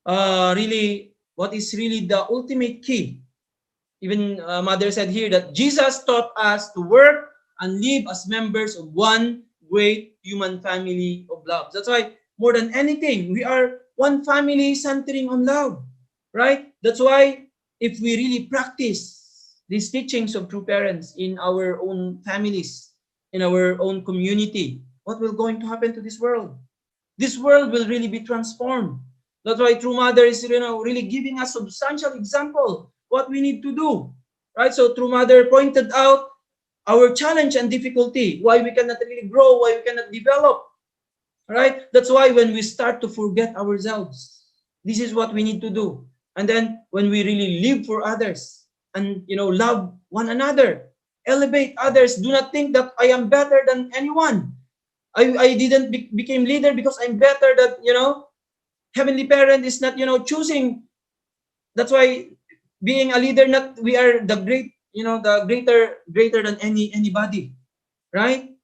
really what is really the ultimate key. Even Mother said here that Jesus taught us to work and live as members of one great human family of love. That's why more than anything, we are one family centering on love, right? That's why if we really practice these teachings of true parents in our own families, in our own community, what will going to happen to this world? This world will really be transformed. That's why True Mother is really giving us substantial example what we need to do, right? So True Mother pointed out our challenge and difficulty, why we cannot really grow, why we cannot develop, right? That's why when we start to forget ourselves, this is what we need to do. And then when we really live for others and love one another, elevate others, do not think that I am better than anyone. I didn't became leader because I'm better, that Heavenly Parent is not choosing. That's why being a leader, not we are the great, the greater than anybody, right?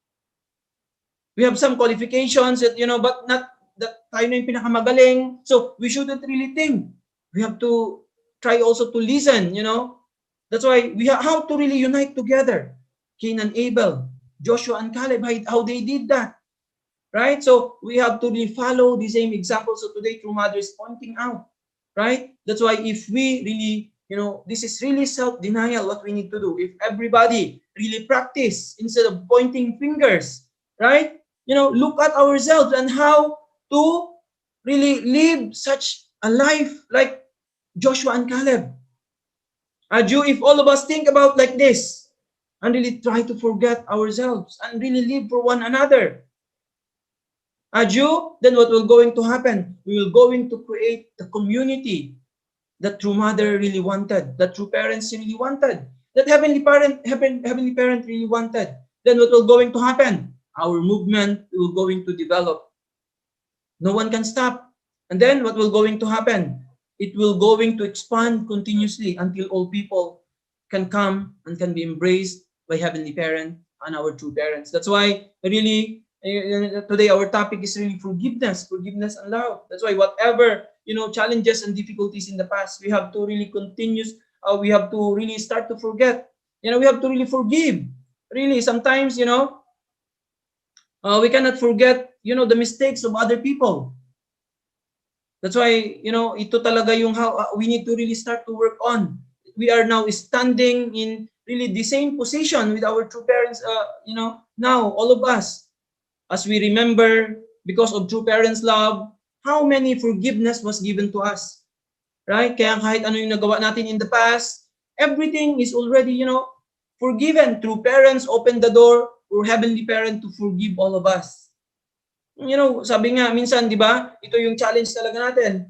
We have some qualifications that but not that tayo na yung pinakamagaling. So we shouldn't really think. We have to try also to listen, That's why we have how to really unite together. Cain and Abel, Joshua and Caleb, how they did that, right? So we have to really follow the same example. So today, True Mother is pointing out, right? That's why if we really, this is really self-denial, what we need to do. If everybody really practice instead of pointing fingers, right? Look at ourselves and how to really live such a life like Joshua and Caleb. If all of us think about like this and really try to forget ourselves and really live for one another, then what will going to happen? We will going to create the community that True Mother really wanted, that True Parents really wanted, that Heavenly Parent really wanted. Then what will going to happen? Our movement will going to develop. No one can stop. And then what will going to happen? It will going to expand continuously until all people can come and can be embraced by Heavenly Parent and our true parents. That's why really today our topic is really forgiveness and love. That's why whatever challenges and difficulties in the past, we have to really we have to really start to forget. We have to really forgive. Really, sometimes we cannot forget the mistakes of other people. That's why ito talaga yung how we need to really start to work on. We are now standing in really the same position with our true parents. Now all of us, as we remember, because of true parents' love, how many forgiveness was given to us, right? Kaya kahit ano yung nagawa natin in the past, everything is already forgiven. True parents open the door for heavenly parent to forgive all of us. Sabi nga, minsan, di ba, ito yung challenge talaga natin.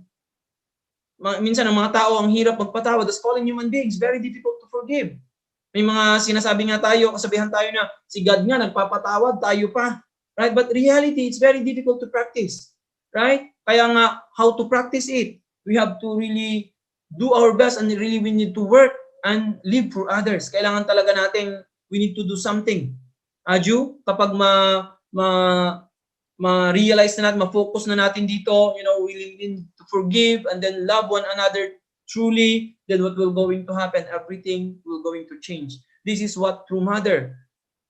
Minsan, ang mga tao, ang hirap magpatawad. As fallen human beings, very difficult to forgive. May mga sinasabi nga tayo, kasabihan tayo na, si God nga, nagpapatawad, tayo pa. Right? But reality, it's very difficult to practice. Right? Kaya nga, how to practice it? We have to really do our best and really we need to work and live for others. Kailangan talaga natin, we need to do something. Aju, kapag ma-realize na natin, ma-focus na natin dito, we need to forgive and then love one another truly, then what will going to happen? Everything will going to change. This is what True Mother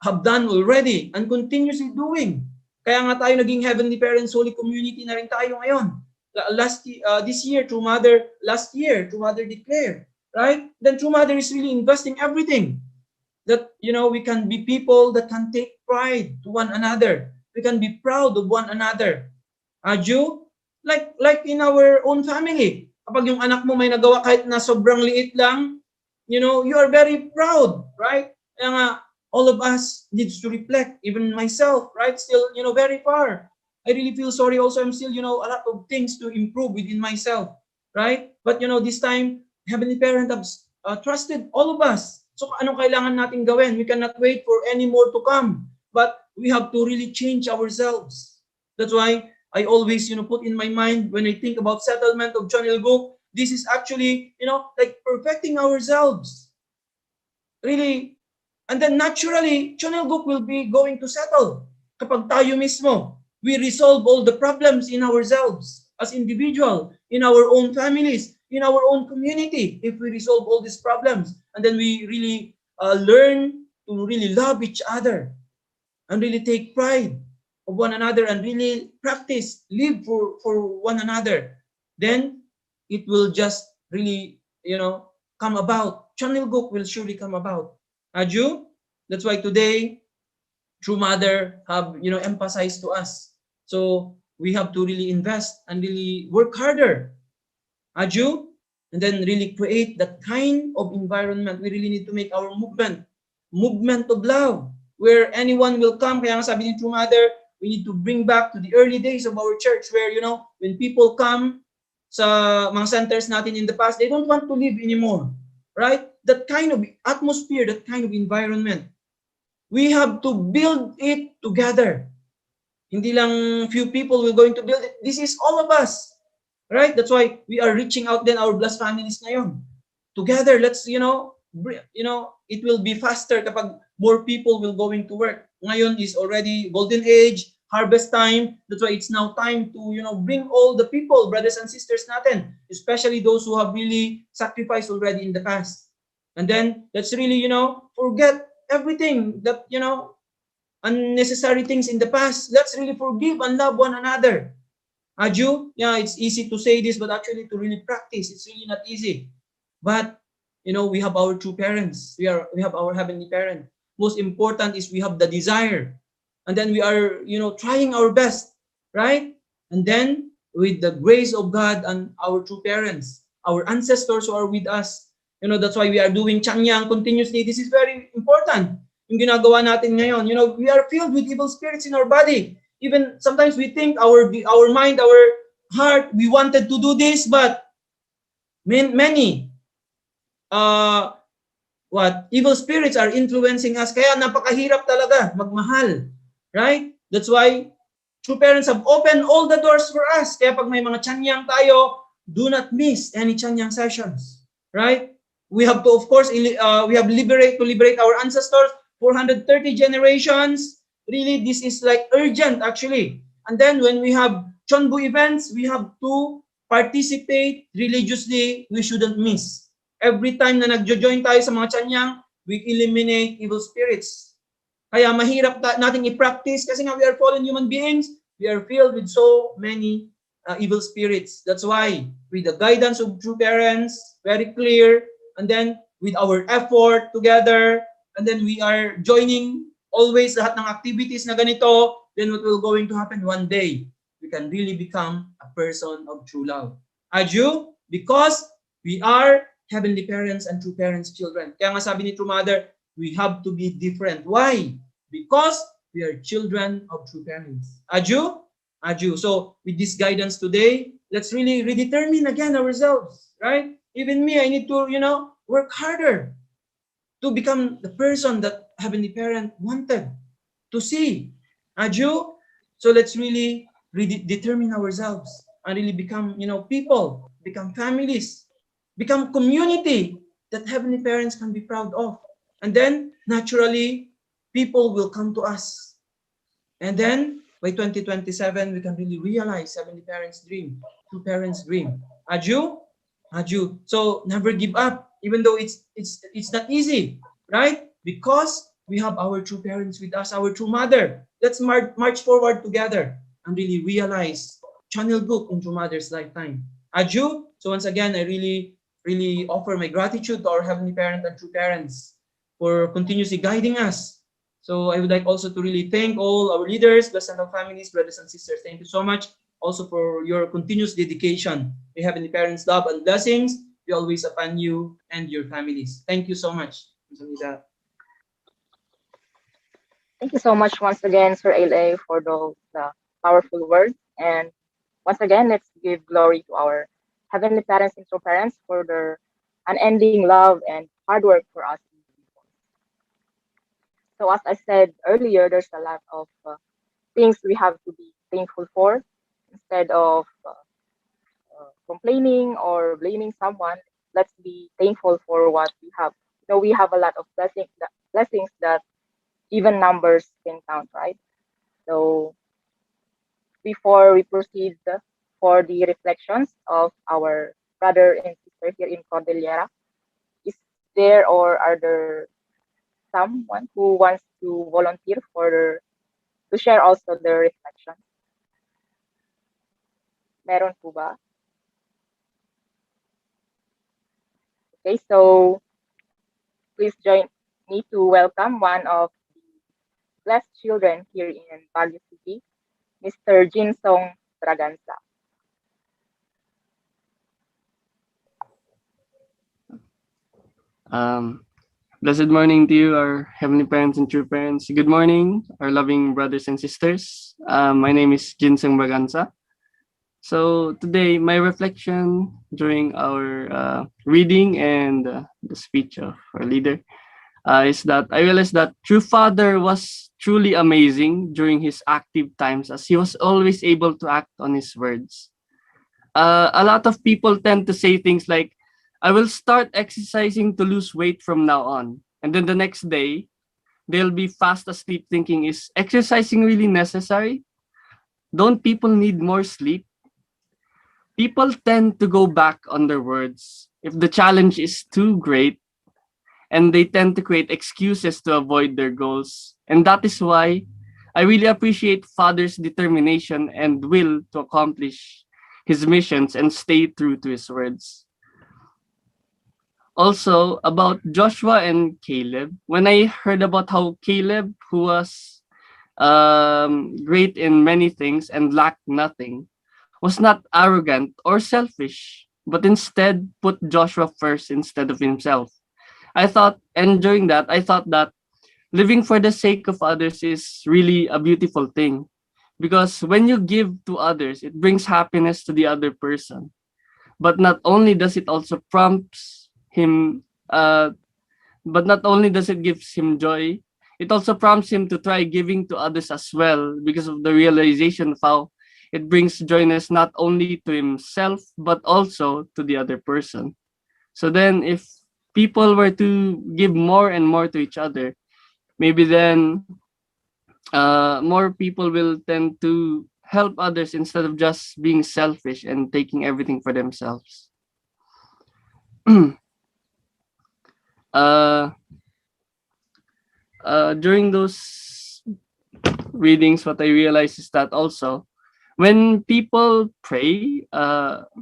have done already and continuously doing. Kaya nga tayo naging Heavenly Parents Holy Community na rin tayo ngayon. This year, True Mother, last year, True Mother declared, right? Then True Mother is really investing everything. That, we can be people that can take pride to one another. We can be proud of one another. Aju, like in our own family. Kapag yung anak mo may nagawa kahit na sobrang liit lang, you are very proud, right? Kaya nga, all of us needs to reflect, even myself, right? Still, very far. I really feel sorry also. I'm still, a lot of things to improve within myself, right? But, this time, Heavenly Parent has trusted all of us. So, anong kailangan natin gawin? We cannot wait for any more to come. But we have to really change ourselves. That's why I always, put in my mind when I think about settlement of Chonilguk, this is actually, like perfecting ourselves. Really. And then naturally, Chonilguk will be going to settle. Kapag tayo mismo, we resolve all the problems in ourselves as individual, in our own families, in our own community. If we resolve all these problems, and then we really learn to really love each other. And really take pride of one another and really practice, live for one another. Then it will just really, come about. Chonilguk will surely come about. Aju, that's why today, True Mother have, emphasized to us. So we have to really invest and really work harder. Aju, and then really create that kind of environment. We really need to make our movement of love. Where anyone will come, kaya nga sabi ni True Mother, we need to bring back to the early days of our church where, when people come sa mga centers natin in the past, they don't want to live anymore, right? That kind of atmosphere, that kind of environment, we have to build it together. Hindi lang few people will going to build it. This is all of us, right? That's why we are reaching out then our blessed families ngayon. Together, let's, it will be faster kapag more people will going to work. Ngayon is already golden age, harvest time. That's why it's now time to, bring all the people, brothers and sisters natin, especially those who have really sacrificed already in the past. And then, let's really, forget everything that, unnecessary things in the past. Let's really forgive and love one another. Aju, yeah, it's easy to say this, but actually to really practice, it's really not easy. But, we have our true parents. We have our Heavenly Parent. Most important is we have the desire. And then we are, trying our best, right? And then with the grace of God and our true parents, our ancestors who are with us, that's why we are doing Changyang continuously. This is very important. Yung ginagawa natin ngayon, we are filled with evil spirits in our body. Even sometimes we think our mind, our heart, we wanted to do this, but many evil spirits are influencing us. Kaya napakahirap talaga magmahal. Right? That's why true parents have opened all the doors for us. Kaya pag may mga Chanyang tayo, do not miss any Chanyang sessions. Right? We have to, of course, we have to liberate our ancestors. 430 generations. Really, this is like urgent actually. And then when we have Chonbu events, we have to participate religiously. We shouldn't miss. Every time na nagjo-join tayo sa mga Chanyang, we eliminate evil spirits. Kaya mahirap nating i-practice kasi nga we are fallen human beings. We are filled with so many evil spirits. That's why with the guidance of true parents, very clear, and then with our effort together, and then we are joining always lahat ng activities na ganito, then what will going to happen one day? We can really become a person of true love. Aju, because we are heavenly parents and true parents' children. Kaya nga sabi ni True Mother, we have to be different. Why? Because we are children of true parents. Aju? Aju. So with this guidance today, let's really redetermine again ourselves, right? Even me, I need to, work harder to become the person that Heavenly Parent wanted to see. Aju? So let's really determine ourselves and really become, people, become families, become community that Heavenly Parents can be proud of. And then, naturally, people will come to us. And then, by 2027, we can really realize Heavenly Parents' dream, true parents' dream. Aju? Aju. So, never give up, even though it's not easy, right? Because we have our true parents with us, our true mother. Let's march forward together and really realize channel book in True Mother's lifetime. Aju. So once again, I really offer my gratitude to our Heavenly Parent and true parents for continuously guiding us. So I would like also to really thank all our leaders, blessed and families, brothers and sisters. Thank you so much also for your continuous dedication. May Heavenly Parents' love and blessings be always upon you and your families. Thank you so much. Thank you so much once again, Sir A for those powerful words. And once again, let's give glory to our Heavenly Parents and true parents for their unending love and hard work for us. So as I said earlier, there's a lot of things we have to be thankful for. Instead of complaining or blaming someone, let's be thankful for what we have. We have a lot of blessings that even numbers can count, right? So before we proceed for the reflections of our brother and sister here in Cordillera, is there or are there someone who wants to volunteer to share also their reflections? Meron po ba? Okay, so please join me to welcome one of the blessed children here in Baguio City, Mr. Jinsong Braganza. Blessed morning to you, our heavenly parents and true parents. Good morning, our loving brothers and sisters. My name is Jinsong Braganza. So today, my reflection during our reading and the speech of our leader is that I realized that True Father was truly amazing during his active times, as he was always able to act on his words. A lot of people tend to say things like, I will start exercising to lose weight from now on. And then the next day, they'll be fast asleep thinking, is exercising really necessary? Don't people need more sleep? People tend to go back on their words if the challenge is too great, and they tend to create excuses to avoid their goals. And that is why I really appreciate Father's determination and will to accomplish his missions and stay true to his words. Also, about Joshua and Caleb, when I heard about how Caleb, who was great in many things and lacked nothing, was not arrogant or selfish, but instead put Joshua first instead of himself. I thought, and during that, I thought that living for the sake of others is really a beautiful thing. Because when you give to others, it brings happiness to the other person. But not only does it also prompts him, but not only does it gives him joy, it also prompts him to try giving to others as well, because of the realization of how it brings joyness not only to himself, but also to the other person. So then if people were to give more and more to each other, maybe then more people will tend to help others instead of just being selfish and taking everything for themselves. uh, during those readings, what I realized is that also when people pray,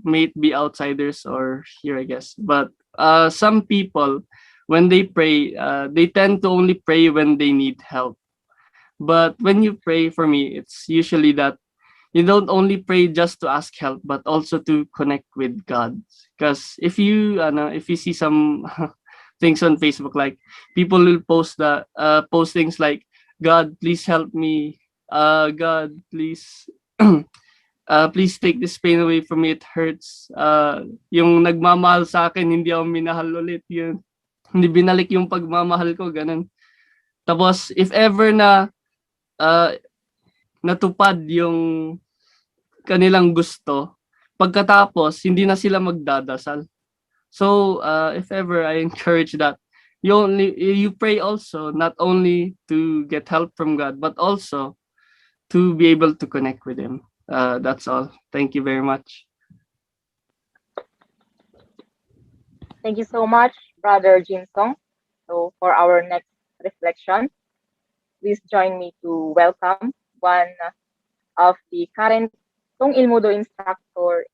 may it be outsiders or here, I guess, but some people, when they pray, they tend to only pray when they need help. But when you pray, for me, it's usually that you don't only pray just to ask help, but also to connect with God. Because if you see some things on Facebook, like people will post things like, "God, please help me. God, please." Please take this pain away from me. It hurts. Yung nagmamahal sa akin, hindi ako minahal ulit. Yun. Hindi binalik yung pagmamahal ko, ganun. Tapos, if ever na uh, natupad yung kanilang gusto, pagkatapos, hindi na sila magdadasal. So, if ever, I encourage that you pray also, not only to get help from God, but also to be able to connect with Him. That's all. Thank you very much. Thank you so much, Brother Jinsong. So for our next reflection, please join me to welcome one of the current Tung Ilmudo instructor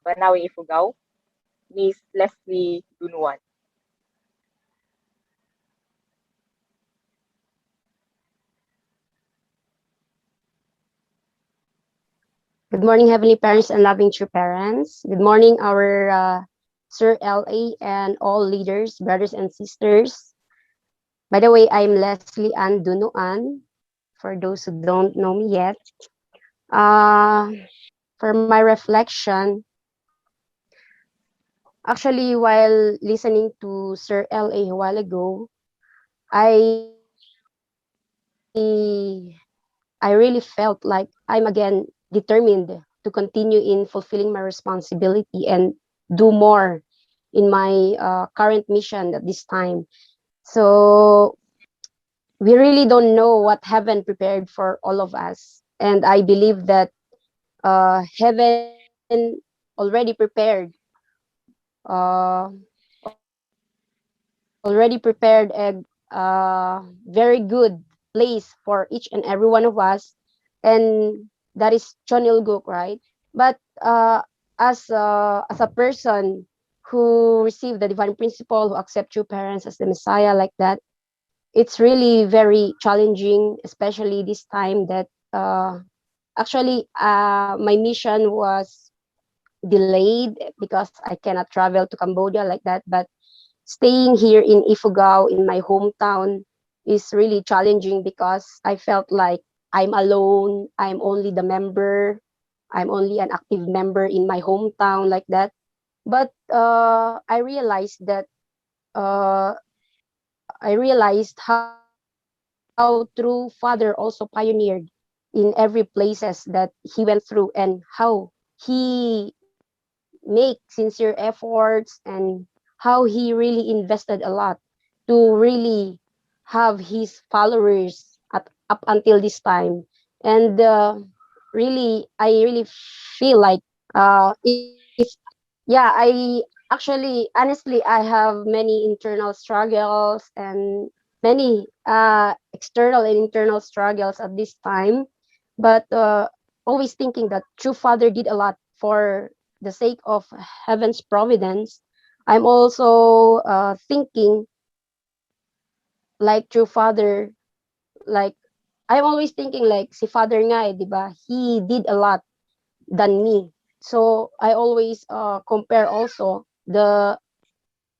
Banawi Ifugao, Miss Leslie Dunuan. Good morning, Heavenly Parents and loving true parents. Good morning, our Sir L.A. and all leaders, brothers and sisters. By the way, I'm Leslie Ann Dunuan, for those who don't know me yet. For my reflection, actually, while listening to Sir L.A. a while ago, I really felt like I'm again determined to continue in fulfilling my responsibility and do more in my current mission at this time. So we really don't know what heaven prepared for all of us. And I believe that heaven already prepared uh, a very good place for each and every one of us, and that is Chonilguk, right? But as a person who received the divine principle, who accept true parents as the Messiah, like that, it's really very challenging, especially this time that my mission was delayed because I cannot travel to Cambodia like that. But staying here in Ifugao, in my hometown, is really challenging because I felt like I'm alone. I'm only the member. I'm only an active member in my hometown like that. But uh, I realized how true Father also pioneered in every places that he went through, and how he make sincere efforts, and how he really invested a lot to really have his followers up until this time. And I really feel like it's yeah, honestly, I have many internal struggles and many external and internal struggles at this time, but always thinking that true Father did a lot for the sake of heaven's providence. I'm also thinking like true Father, like I'm always thinking like si Father nga, di ba? He did a lot than me. So I always compare also the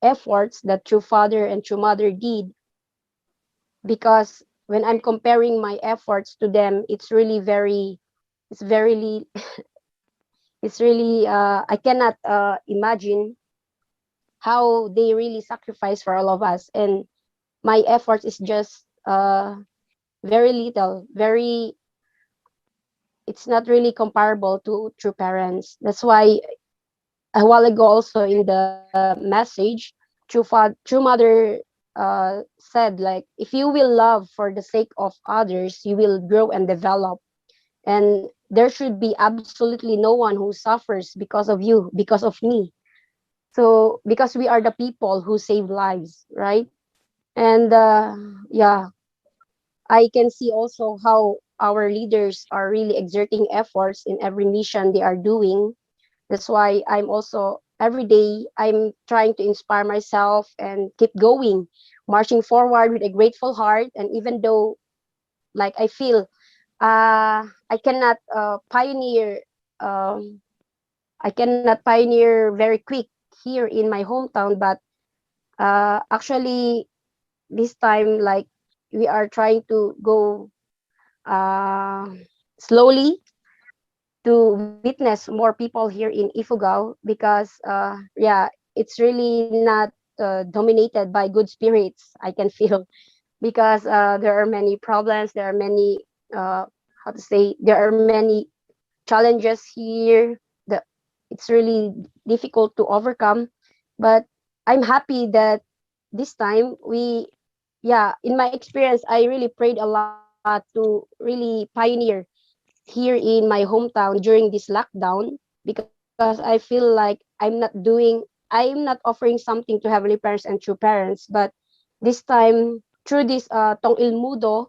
efforts that true Father and true Mother did, because when I'm comparing my efforts to them, it's very, it's really, I cannot imagine how they really sacrifice for all of us. And my efforts is just very little, it's not really comparable to true parents. That's why a while ago also in the message, true mother said, like, if you will love for the sake of others, you will grow and develop. And there should be absolutely no one who suffers because of you, because of me. So, because we are the people who save lives, right? And yeah, I can see also how our leaders are really exerting efforts in every mission they are doing. That's why I'm also every day I'm trying to inspire myself and keep going, marching forward with a grateful heart. And even though, like, I feel I cannot um, pioneer very quick here in my hometown, but actually this time, like, we are trying to go uh, slowly to witness more people here in Ifugao, because yeah, it's really not dominated by good spirits, I can feel, because there are many problems, there are many how to say, there are many challenges here that it's really difficult to overcome. But I'm happy that this time we, yeah, in my experience, I really prayed a lot to really pioneer here in my hometown during this lockdown, because I feel like I'm not offering something to heavenly parents and true parents. But this time, through this Tong Il Mudo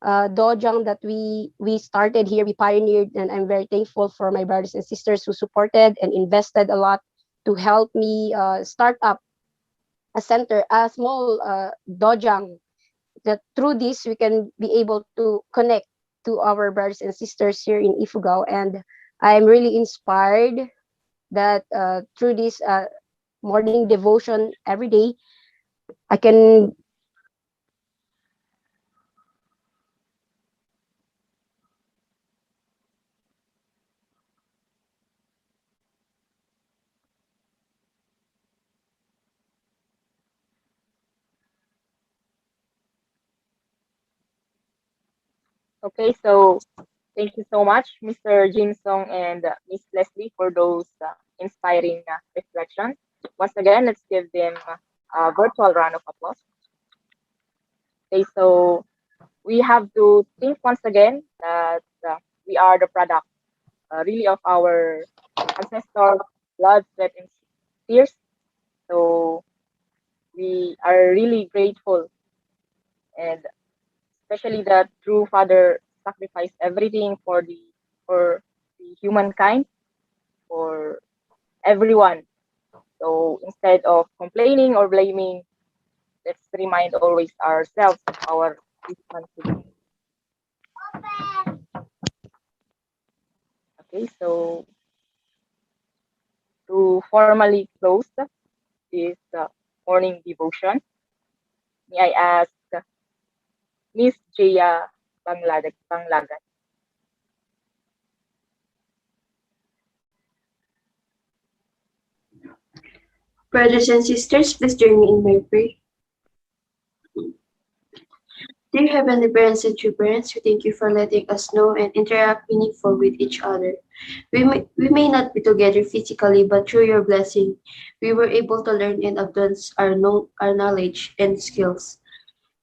dojang that we started here, we pioneered, and I'm very thankful for my brothers and sisters who supported and invested a lot to help me start up a center, a small dojang, that through this we can be able to connect to our brothers and sisters here in Ifugao. And I'm really inspired that through this morning devotion every day, I can. Okay, so thank you so much, Mr. Jim Song and Miss Leslie, for those inspiring reflections. Once again, let's give them a virtual round of applause. Okay, so we have to think once again that we are the product, really, of our ancestors' blood, sweat, and tears. So we are really grateful, and especially that true father sacrificed everything for the humankind, for everyone. So instead of complaining or blaming, let's remind always ourselves of our responsibility. Okay, so to formally close this morning devotion, may I ask Miss Jaya Banglagan. Brothers and sisters, please join me in my prayer. Dear Heavenly Parents and true parents, we thank you for letting us know and interact meaningful with each other. We may not be together physically, but through your blessing, we were able to learn and advance our knowledge and skills.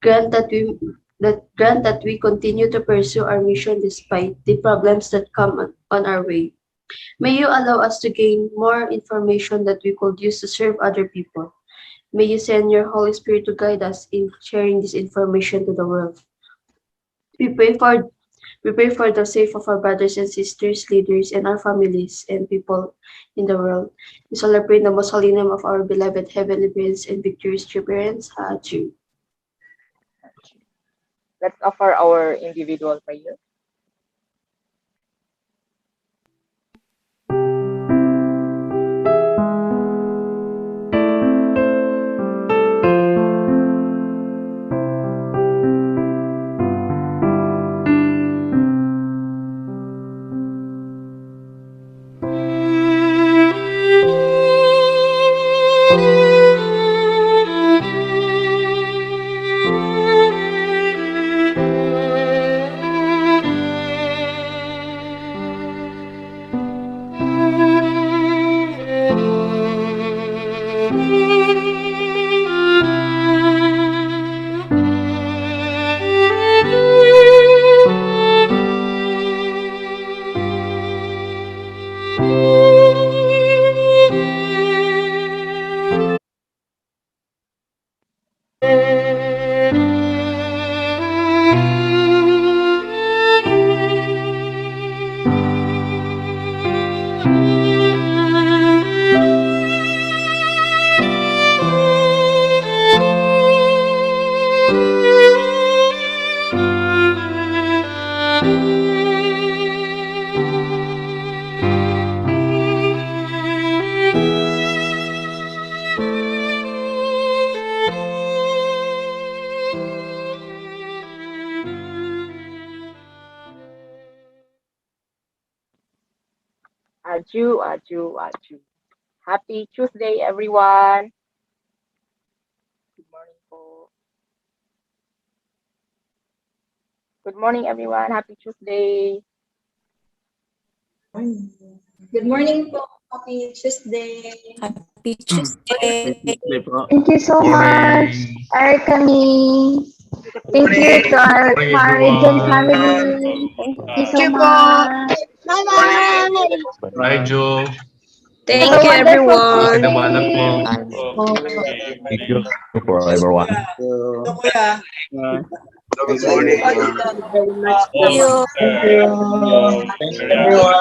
Grant that we continue to pursue our mission despite the problems that come on our way. May you allow us to gain more information that we could use to serve other people. May you send your Holy Spirit to guide us in sharing this information to the world. We pray for we pray for the safe of our brothers and sisters, leaders, and our families and people in the world. We celebrate the most holy name of our beloved heavenly parents and victorious true parents. Haju. Let's offer our individual prayer. Achoo, achoo, achoo. Happy Tuesday, everyone. Good morning po. Good morning, everyone. Happy Tuesday. Good morning po. Happy Tuesday. Happy Tuesday. Thank you so much, Arcani. Thank you to our marriage and family. Thank you so much. Bye-bye. Hi, Joe. Thank you, everyone. Ganda mo anak mo. Thank you for everyone. Good morning. Thank you. Thanks everyone.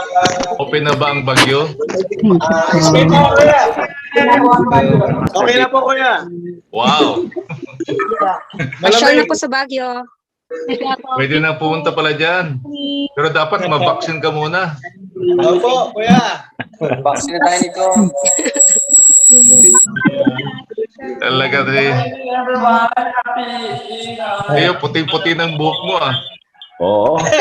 Open na ba ang bagyo? Okay po, kuya. Okay na po, kuya. Wow! Pasyal na po sa Baguio. Pwede na pumunta pala dyan. Pero dapat mabaksin ka muna. Opo, kuya. Vaccine tayo nito. Talaga Leo, puti-puti ng buhok mo ah. Oo.